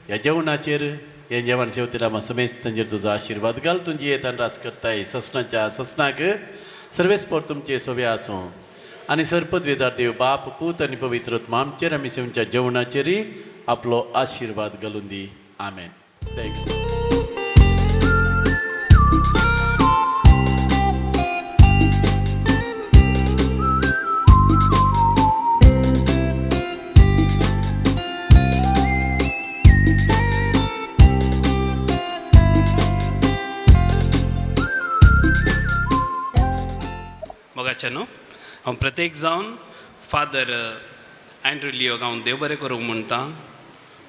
ह्या जेवणाचेर हें जेवण सेवतेलें आमकां समेस्तांचेर तुजो आशिर्वाद घाल तुजी येतान रास करताय ससनाच्या ससनाक सर्वेस्पर तुमचे सोबे आसूं आनी सरपदवेदार देव बाप पूत आनी पवित्र आत्मा आमचेर आमी सेवच्या जेवणाचेरय आपलो आशिर्वाद घालून दी आमेन थँक्यू मोगाच्यानो हांव प्रत्येक जावन फादर एंड्रू लियोक हांव देव बरें करूंक म्हणटा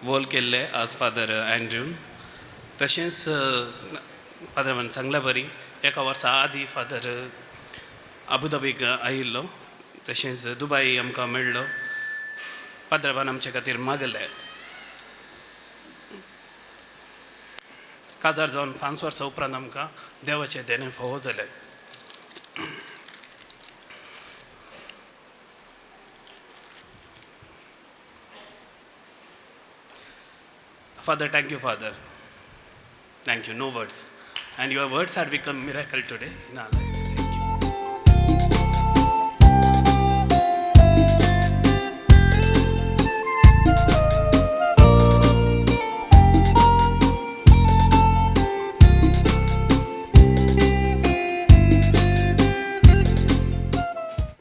वोल केल्ले आज फादर एंड्रून तशेंच फादर सांगल्या बरी एका वर्सा आदी फादर अबुधाबीक आयिल्लो तशेंच दुबय आमकां मेळ्ळो फादरान आमचे खातीर मागले काजार जावन 5 वर्सां उपरांत आमकां देवाचें देणें फोव जालें Father, thank you, Father. Thank you, no words. And your words had become miracle today in our life.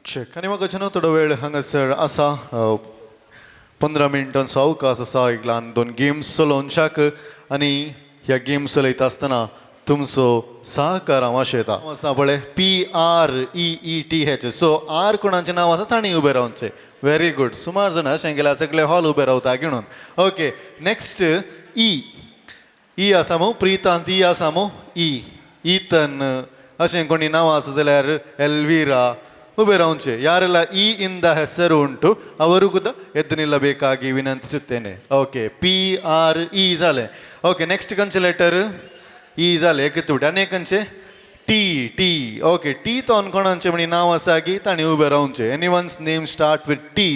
चेक आनी म्हाका अचानक थोडो वेळ हांगासर आसा 15 मिनटांचो अवकाश आसा एक ल्हान 2 गेम्स चलोवनशाक आनी ह्या गेम्स चलयता आसतना तुमचो सहकार हांव आशेता आसा पळय PREETH. सो आर कोणाचें नांव आसा ताणी उबे रावचें. Very good. सुमार जाण अशें केल्यार सगळे हॉल उबे रावता म्हणून. ओके नेक्स्ट ई आसा मू प्रितांत. ई आसा मू ईतन अशें कोणी नांव आसा जाल्यार एल्विरा उबे रावचें. ಯಾರೆಲ್ಲ ಈ ಇಂದ ಹೆಸರು ಉಂಟು ಅವರು ಕೂಡ ಎದ್ದು ನಿಲ್ಲಬೇಕಾಗಿ ವಿನಂತಿಸುತ್ತೇನೆ. ಓಕೆ PRE जालें. ओके नेक्स्ट खंयचें लेटर ई जालें. एक तुट आनी एक खंयचें टी. ओके टी तो कोणाचें म्हणी नांव आसा की ताणें उबे रावचें. Anyone's name start with T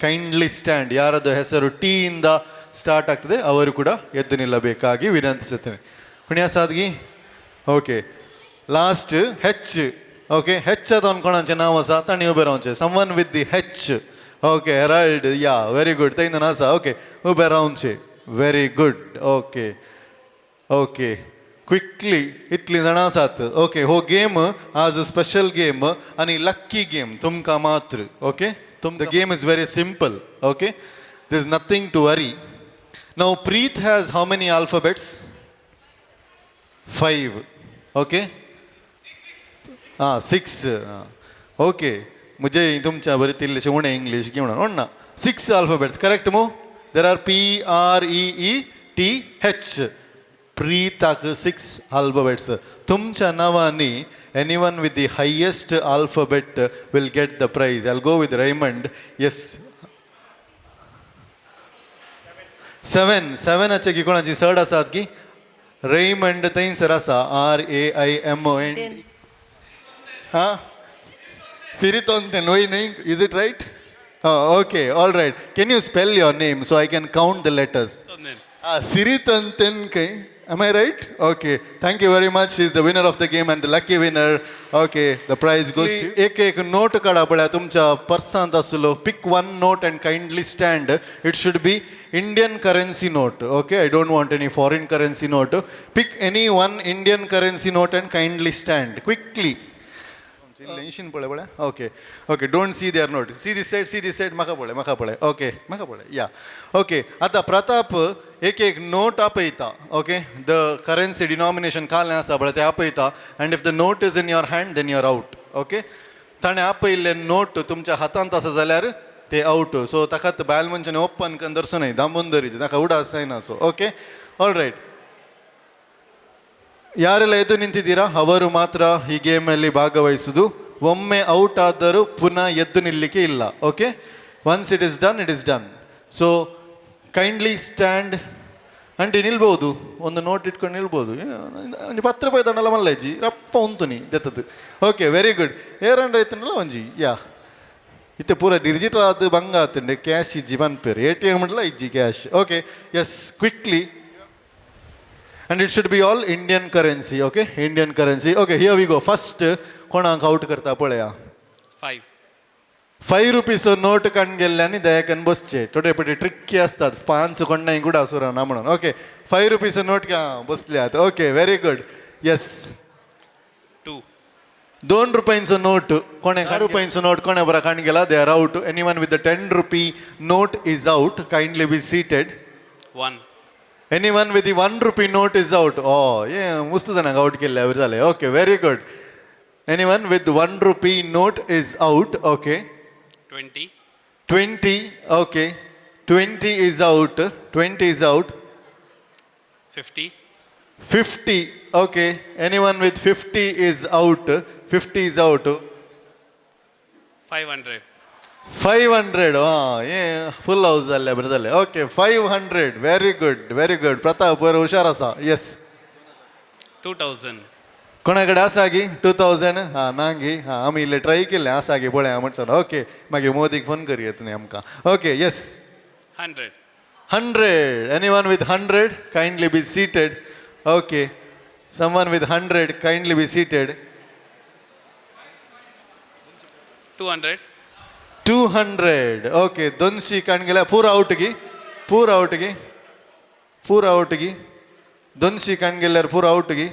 kindly stand. ಯಾರದು ಹೆಸರು ಟಿ ಇಂದ ಸ್ಟಾರ್ಟ್ ಆಗ್ತದೆ ಅವರು ಕೂಡ ಎದ್ದು ನಿಲ್ಲಬೇಕಾಗಿ ವಿನಂತಿಸುತ್ತೇನೆ. ಕುಣಿ ಆಸಾದ್ಗಿ. Okay last H. Okay H ಅದೊಂದು कोणाचें नांव आसा ताणें उबे रावचें. Someone with the H. Okay Harold. Yeah very good. थंय आसा. ओके उबे रावचें. Very good. Okay okay quickly इतली जाणां आसात. ओके हो गेम आज स्पेशल गेम आनी लक्की गेम तुमकां मात्र. Okay the game is very simple. Okay there is nothing to worry. Now Preeth has how many alphabets? 5. Okay 6. Okay मुझे तुमच्या बरें तिल्लेशें उणें इंग्लीश घेवन ना. 6 अल्फाबेट्स करेक्ट मू. There are PREETH. प्रीताक 6 अल्फाबेट्स. तुमच्या नांवांनी anyone with the highest alphabet will get the prize. I will go with Raymond. Yes 7 की कोणाची चड आसात की रेमंड थंयसर आसा. RAIMOND. हाँ Siritonten. Why नहीं? Is it right? Oh, okay, all right. Can you spell your name so I can count the letters? Siritonten. Am I right? Okay. Thank you very much. She is the winner of the game and the lucky winner. Okay, the prize goes to you. एक note काढा पळय तुमच्या पर्सांत आसलो. Pick one note and kindly stand. It should be Indian currency note. Okay, I don't want any foreign currency note. Pick any one Indian currency note and kindly stand quickly. Okay okay don't see there note. See this side म्हाका पळय. Okay म्हाका पळय. या okay आतां प्रताप एक note आपयता. Okay the currency denomination कालें आसा पळय तें आपयता. And if the note is in your hand then you are out. Okay ताणें आपयल्लें नोट तुमच्या हातांत आसा जाल्यार तें आउट. सो ताका बायल मनशांनी ओपन करून धरसूं न्हय. दामून धरीत ताका उडास जायना. So okay all right. ಯಾರೆಲ್ಲ ಎದ್ದು ನಿಂತಿದ್ದೀರಾ ಅವರು ಮಾತ್ರ ಈ ಗೇಮಲ್ಲಿ ಭಾಗವಹಿಸುವುದು. ಒಮ್ಮೆ ಔಟ್ ಆದರೂ ಪುನಃ ಎದ್ದು ನಿಲ್ಲಲಿಕ್ಕೆ ಇಲ್ಲ. Okay once it is done. So kindly stand. Aunty ನಿಲ್ಬೋದು. ಒಂದು ನೋಟ್ ಇಟ್ಕೊಂಡು ನಿಲ್ಬೋದು. 10 ರೂಪಾಯಿ ದಂಡಲ್ಲ ಮಲ್ಲಜ್ಜಿ ರಪ್ಪ ಉಂಟು ನೀ ದೆತ್ತದು. Okay very good. ಏರಂಡ್ರೆ ಆಯ್ತನಲ್ಲ ಒಂಜಿ. ಯಾ ಇತ್ತೆ ಪೂರ ಡಿಜಿಟಲ್ ಆದ ಬಂಗ ಆತಂಡೆ. ಕ್ಯಾಶ್ ಇಜ್ಜಿ ಪನ್ಪೇರು. ATM ಉಂಟಲ್ಲ ಇಜ್ಜಿ cash. Okay yes quickly. And it should be all Indian currency. Okay, Indian currency. Okay, here we go. First कोणाक आउट करता पळया. 5 रुपीस नोट काण गेल्ले आनी दयाकन बसचे. थोडे पटी ट्रिक्की असतात. 5 कोणाय गुडा सुराना म्हणून. ओके 5 रुपीस नोट का बसल्यात. Okay very good. येस 2 रुपयांचो नोट कोणे 10 रुपयांचो नोट कोणे बरा काण गेला. They are out. Anyone with the 10 rupee note is out. Kindly be seated. 1. Anyone with the 1 rupee note is out. Oh, yeah, मस्त जाणांक आउट केल्ले जालें. Okay very good. Anyone with 1 rupee note is out. Okay 20. Okay 20 is out. 50. Okay anyone with 50 is out. 50 is out. 500. Full house जाल्ले बरें जालें. Okay 500. Very good. Pratap बरो हुशार आसा. येस 2000. कोणा कडेन आसा गी 2000? हां नांगी. हां आमी इल्लें ट्राय केल्लें आसा गी पळया म्हणसर. ओके मागीर मोदीक फोन करया तुमी आमकां. Okay yes 100. Anyone with 100 kindly be seated. Okay someone with 100 kindly be seated. 200. Okay 200 काण गेल्या पूर आउट गी. 200 काण गेल्यार पूर आउट गी.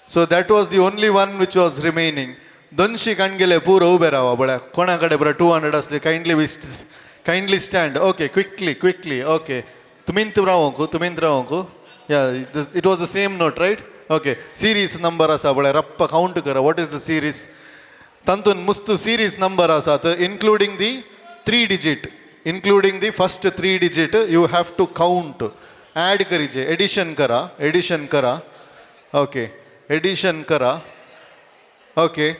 So that was the only one which was remaining. 200 काण गेले पूर उबे रावा बळ्या. कोणा कडेन बरं 200 असले kindly stand. Okay quickly. Okay तुमींत रावंकू. Yeah it was the same note right. Okay series number आसा म्हळ्यार रप्प काउंट करा वॉट इज द सिरीज तातूंत मुस्त सिरीज नंबर आसात including the 3 digit including the first 3 digit you have to count add करीचे एडिशन करा ओके एडिशन करा okay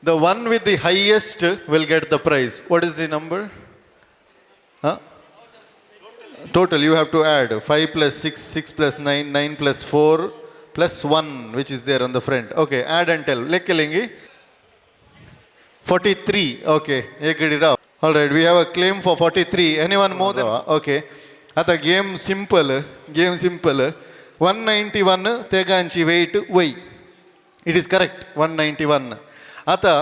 the one with the highest will get the prize what is the number total you have to add 5 plus 6 6 plus 9 9 plus 4 plus 1 which is there on the front okay add and tell lekk kelengi 43 okay ekadi rav all right we have a claim for 43 anyone more than okay ata game simple 191 teganchi weight y it is correct 191 ata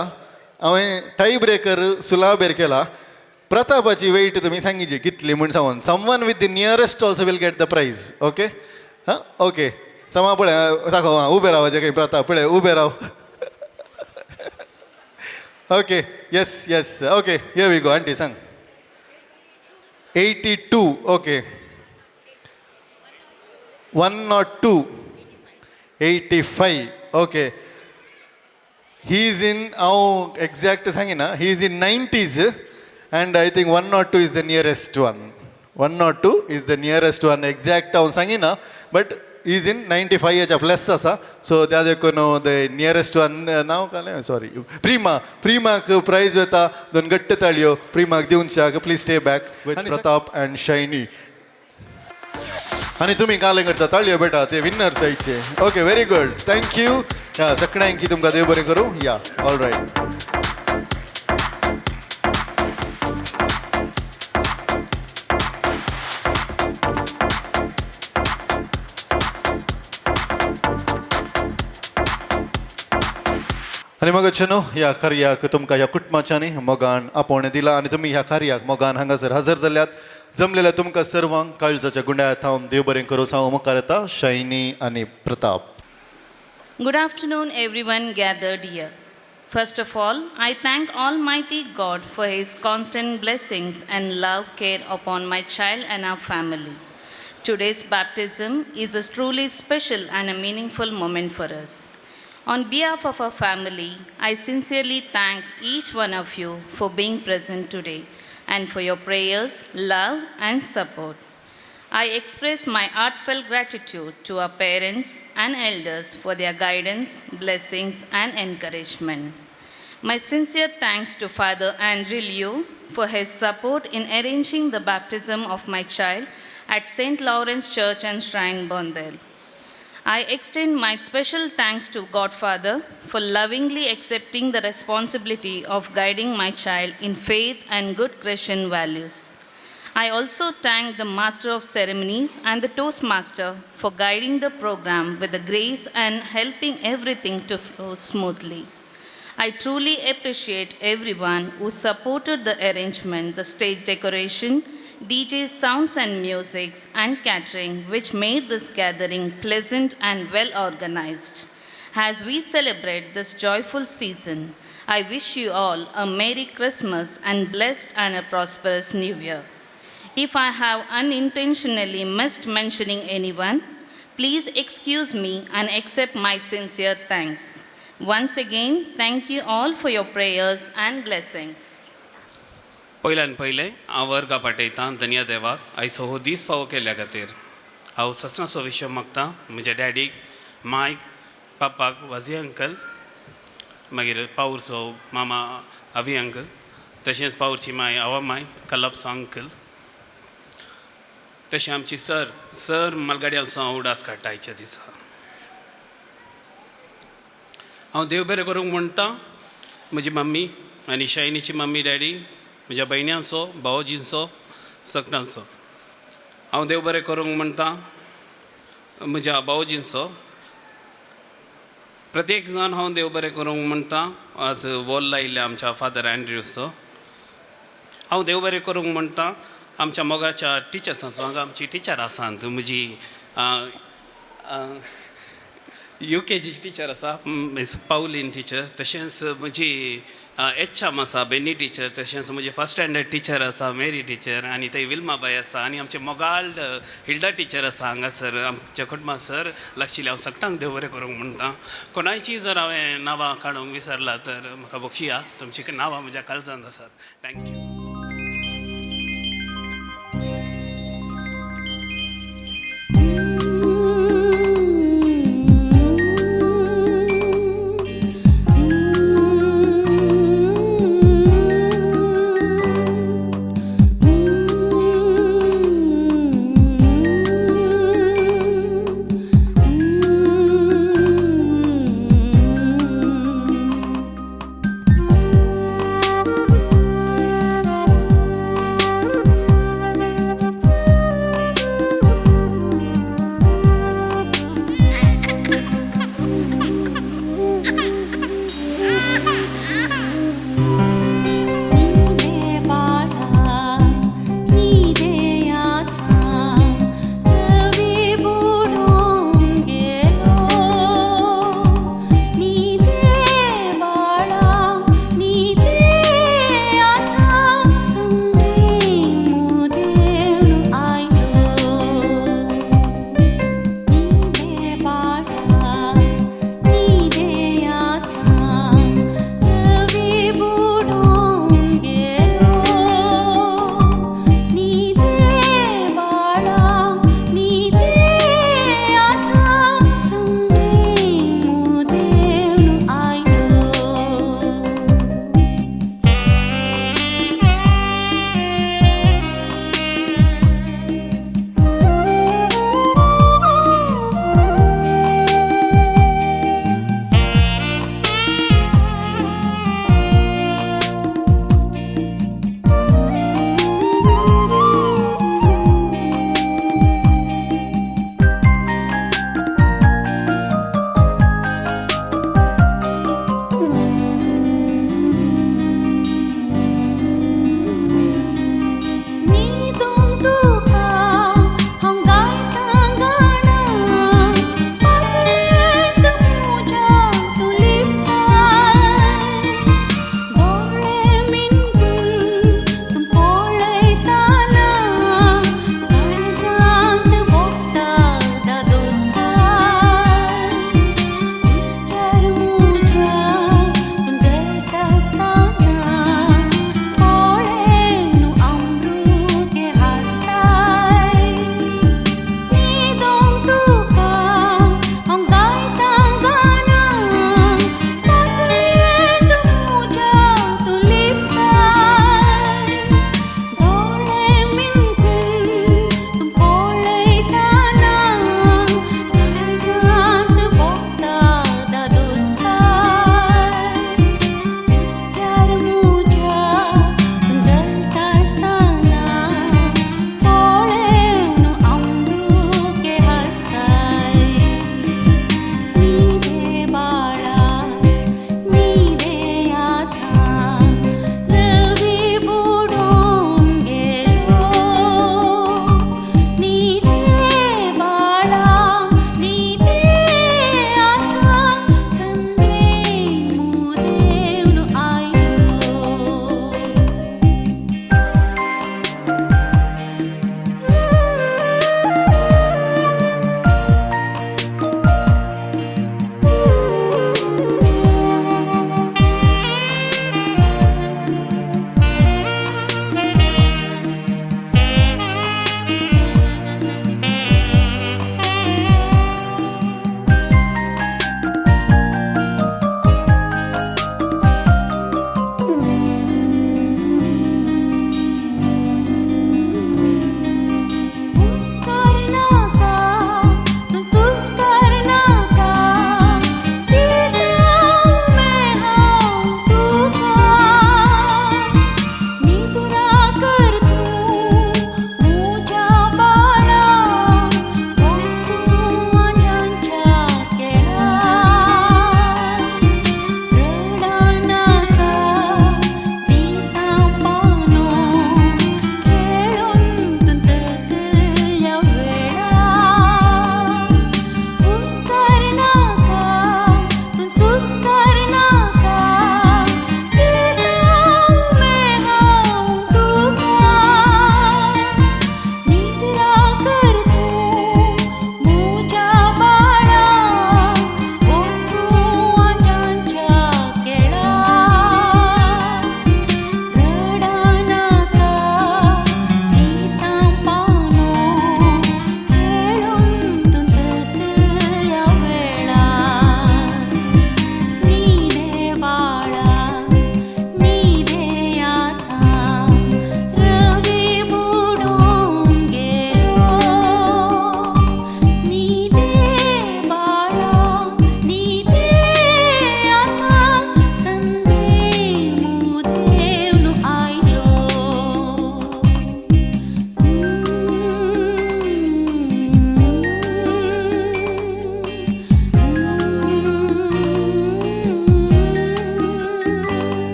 ave tie breaker सुलाबेर केला प्रतापाची weight तुम्ही सांगितली कितली म्हणून सांगून someone with the nearest also will get the prize okay हां okay समा पळय दाखव हां उबे रावाचे काही प्रताप पळय उबे राव okay yes okay here we go aunty सांग 82 okay 102 85 okay he is in हांव एक्झॅक्ट सांगिना he is in 90s and I think 102 is the nearest one 102 is the nearest one exact हांव सांगिना but is in 95 हेच्या plus आसा so त्या देखून the nearest one नाव काले sorry प्रिमाक price वता दोन गट्ट ताळयो प्रिमाक दिवून शाक please stay back with Pratap and shiny आणि तुम्ही काले करता ताळयो बेटा ते विनर्स आयचे ओके व्हेरी गुड थँक्यू या सगळ्यांकी तुमकां देव बरें करूं या ऑल रायट आणि मग न्हू ह्या कार्याक तुमकां ह्या कुटुंबाच्यांनी मोगान आपोवणें दिलां आनी तुमी ह्या कार्याक मोगान हांगासर हजर जाल्यात जमलेल्या तुमकां सर्वांक काळजाच्या गुंड्यात हांव देव बरें करूं सांगू मुखार येता शायनी आनी Pratap Good afternoon, everyone gathered here. First of all, I thank Almighty God for His constant blessings and love care upon my child and our family. Today's baptism is a truly special and a meaningful moment for us. On behalf of our family, I sincerely thank each one of you for being present today and for your prayers, love, and support. I express my heartfelt gratitude to our parents and elders for their guidance, blessings, and encouragement. My sincere thanks to Father Andrew Liu for his support in arranging the baptism of my child at St. Lawrence Church and Shrine, Bondel. I extend my special thanks to Godfather for lovingly accepting the responsibility of guiding my child in faith and good Christian values. I also thank the Master of Ceremonies and the Toastmaster for guiding the program with the grace and helping everything to flow smoothly. I truly appreciate everyone who supported the arrangement, the stage decoration, DJ's sounds and music, and catering, which made this gathering pleasant and well organized. As we celebrate this joyful season, I wish you all a Merry Christmas and blessed and a prosperous New Year. If I have unintentionally missed mentioning anyone, please excuse me and accept my sincere thanks. Once again, thank you all for your prayers and blessings. पयल्यान पयलें हांव वर्गा पाठयतां धन्य देवाक आयचो हो दीस फावो केल्ल्या खातीर हांव ससनाचो विशय मागतां म्हज्या डॅडीक मायक पापाक वाजी अंकल मागीर पावरचो मामा आवी अंकल तशेंच पावरची माय आवा माय कल्लपसो अंकल तशें आमची सर मालगाडयांचो उडास काडटा आयच्या दिसा हांव देव बरें करूंक म्हणटा म्हजी मम्मी आनी शायनीची मम्मी डॅडी म्हज्या भयण्यांचो भावजींचो सगळ्यांचो हांव देव बरें करूंक म्हणटा म्हज्या भावजींचो प्रत्येक जाण हांव देव बरें करूंक म्हणटा आज वॉल लायिल्ल्या आमच्या फादर एंड्रूसो हांव देव बरें करूंक म्हणटा आमच्या मोगाच्या टिचर्सांचो हांगा आमची टिचर आसात म्हजी UKG टिचर आसा मिस पावलीन टिचर तशेंच म्हजी एच एम आसा बेनी टीचर, तशेंच म्हजे फर्स्ट स्टँडर्ड टीचर आसा मेरी टीचर, आनी थंय विल्माबाई आसा, आनी आमचे मोगाल हिल्डा टीचर आसा हांगासर आमच्या कुटुंबासर लागशिल्ले. हांव सगळ्यांक देव बरें करूंक म्हणटा. कोणायची जर हांवें नांवां काडूंक विसरला तर म्हाका बक्षिया. तुमची नांवां म्हज्या काळजांत आसात. थँक्यू.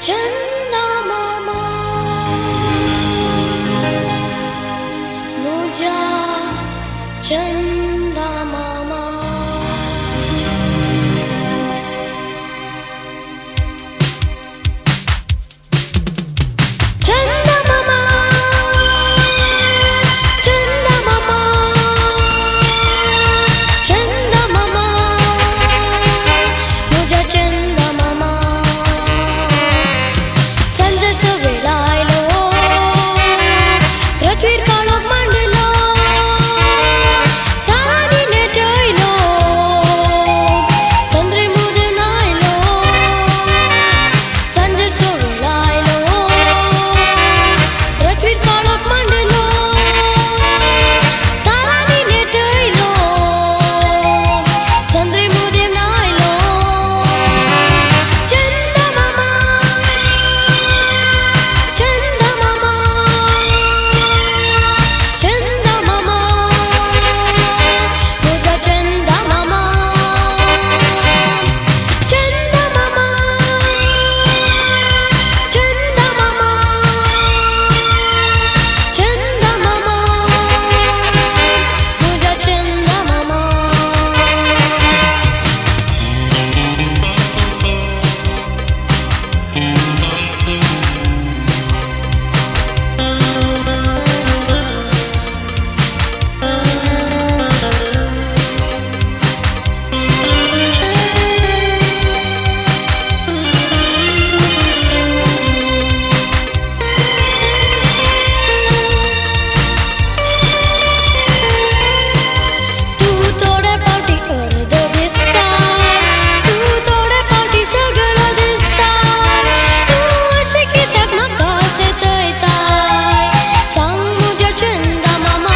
चंदमामा मुझा चंदमामा चंदमामा चंदमामा चंदमामा मुझा चंदमामा संजय सवेलायलो रत्वीर काळोख मांडलो तारांनी नेटयलो संद्रे मुदें नायलो संजय सवेलायलो रत्वीर काळोख मांडलो तारांनी नेटयलो संद्रे मुदें नायलो चंदमामा चंदमामा चंदमामा मुझा चंदमामा चंदमामा चंदमामा चंदमामा मुझा चंदमामा तू थोडे पावटी अर्द दिसता तू थोडे पावटी सगळं दिसता तू अशें कित्याक म्हाका सतयताय सांग मुझ्या चंदमामा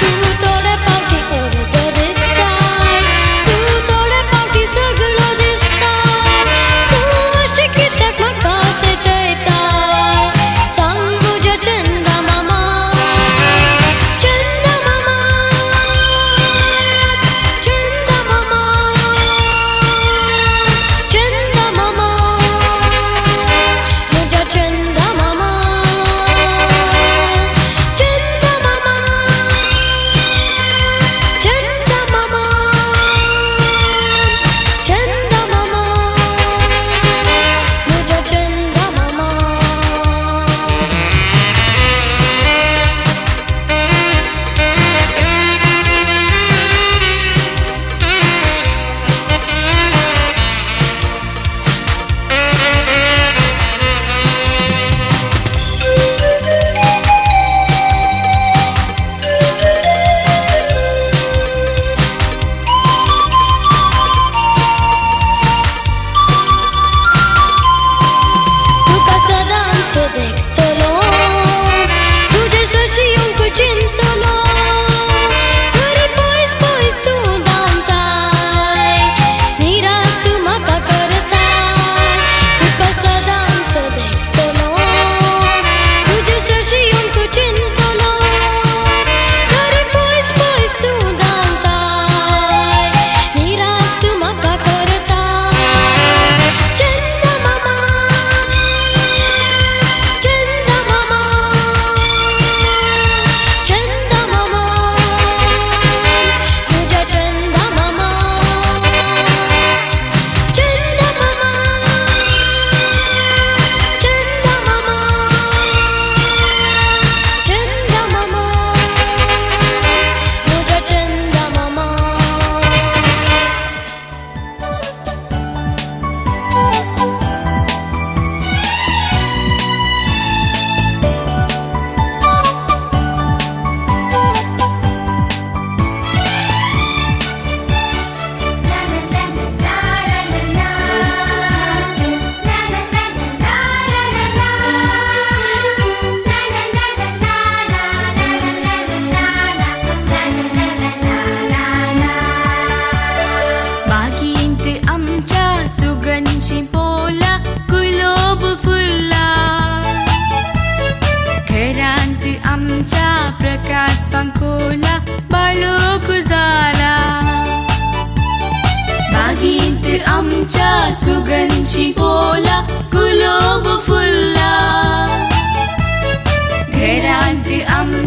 तू थोडे पावटी अर्द दिसताय तू थोडे पावटी सगळं दिसता तू अशें कित्याक म्हाका सतयताय सांग मुझ्या चंदमामा चंदमामा चंदमामा चंदमामा मुझा चंदमामा चंदमामा चंदमामा चंदमामा मुझा चंदमामा तुका सदांच देखतलो तुजे सशी येवंक चिंतलो तरी पयस पयस तूं धांवताय निराश तूं म्हाका करताय तुका सदांच देखतलो तुजे सशी येवंक चिंतलो तरी पयस पयस तूं धांवताय निराश तूं म्हाका करताय चंदमामा चंदमामा चंदमामा मुझा चंदमामा चंदमामा चंदमामा चंदमामा मुझा चंदमामा बागेंत आमच्या सुगंधी पोला गुलाब फुलला घरांत आमच्या प्रकाश पंखोला बाळोख जाला बागेंत आमच्या सुगंधी पोला गुलाब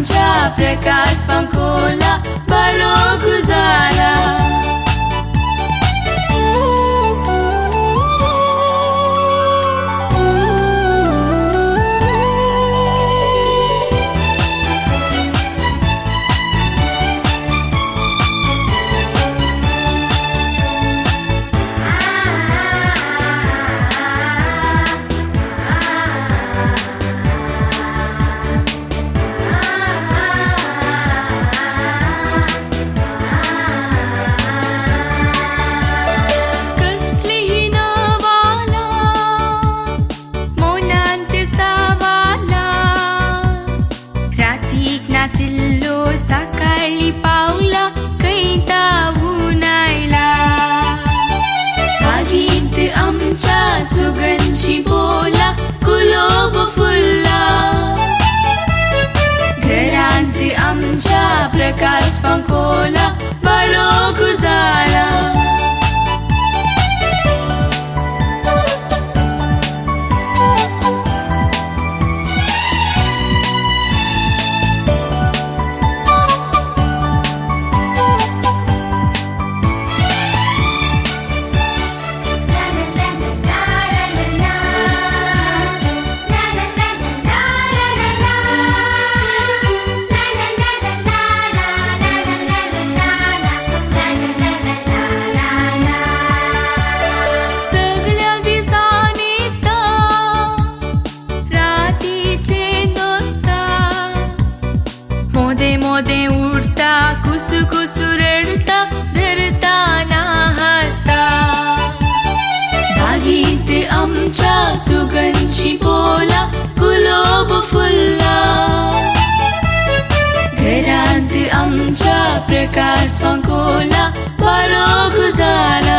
आमच्या प्रकाश पंखोला बाळोख झाला कसलीही नवाला मोनांत सावाला रातीक नातिल्लो सकाळी पावला कैता उनायला बागीत आमच्या सुगंधी बोला कुलोब फुलला घरांत आमच्या प्रकाश पंखोला बाळोख झाला सगळ्या दिसांनी रातीचे दोस्ता मोदे मोदे उडता कुसू कुसू रडता धरताना हसता बागीत आमच्या सुगंधी बोला गुलाब फुलला घरांत आमच्या प्रकाश पंखोला बाळोख झाला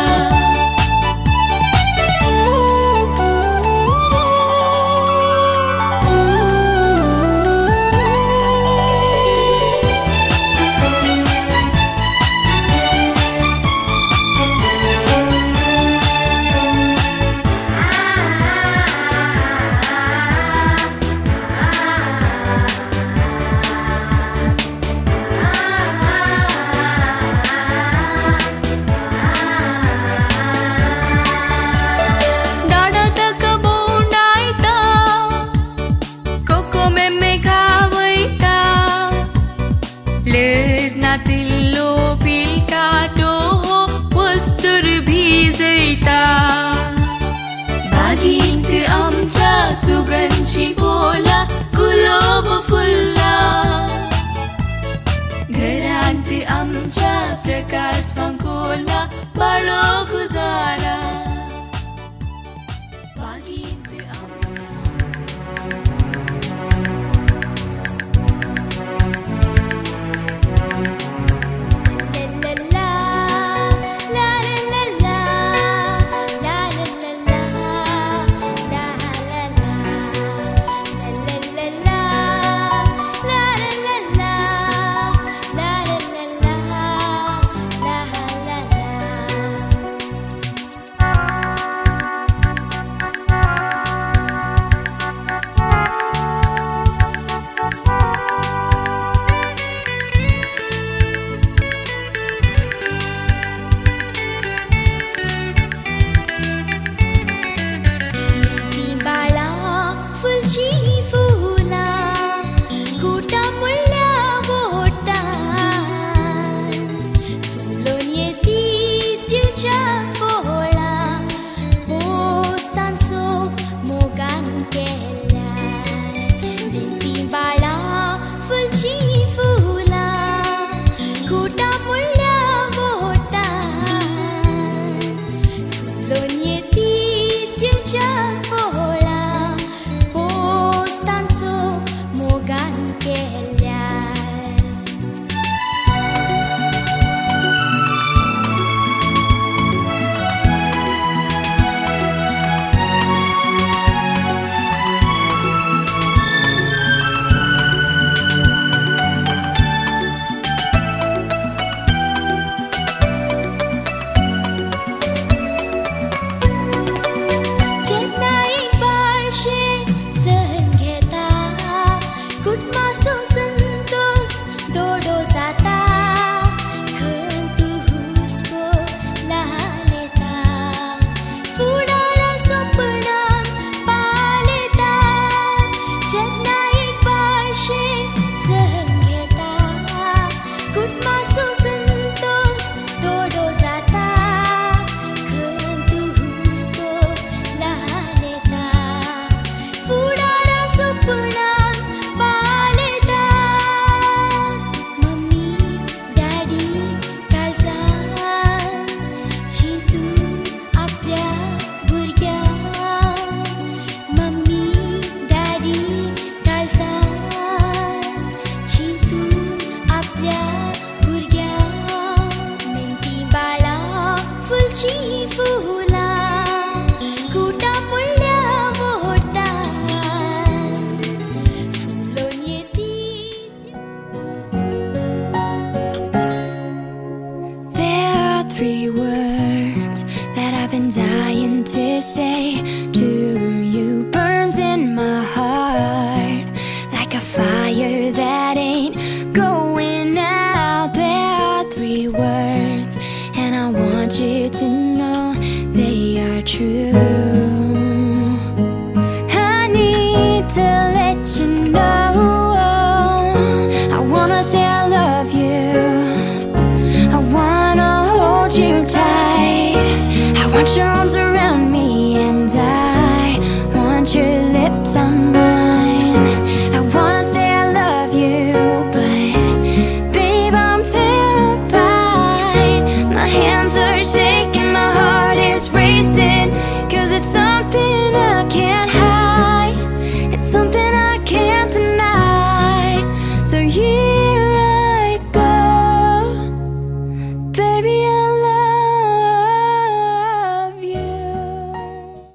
डाडातक बोंडायता कोको मेमे खावयता लेज नातिल्लो पिलकाटो वस्तूर भिजयता बागीत आमच्या सुगंधी बोला गुलाब फुलला घरांत आमच्या प्रकाश पंखोला बाळोख झाला बागीत say to you burns in my heart like a fire that ain't going out. There are 3 words, and I want you to know they are true. I need to let you know I wanna say I love you. I wanna hold you tight. I want your arms around me, and I want your lips on mine.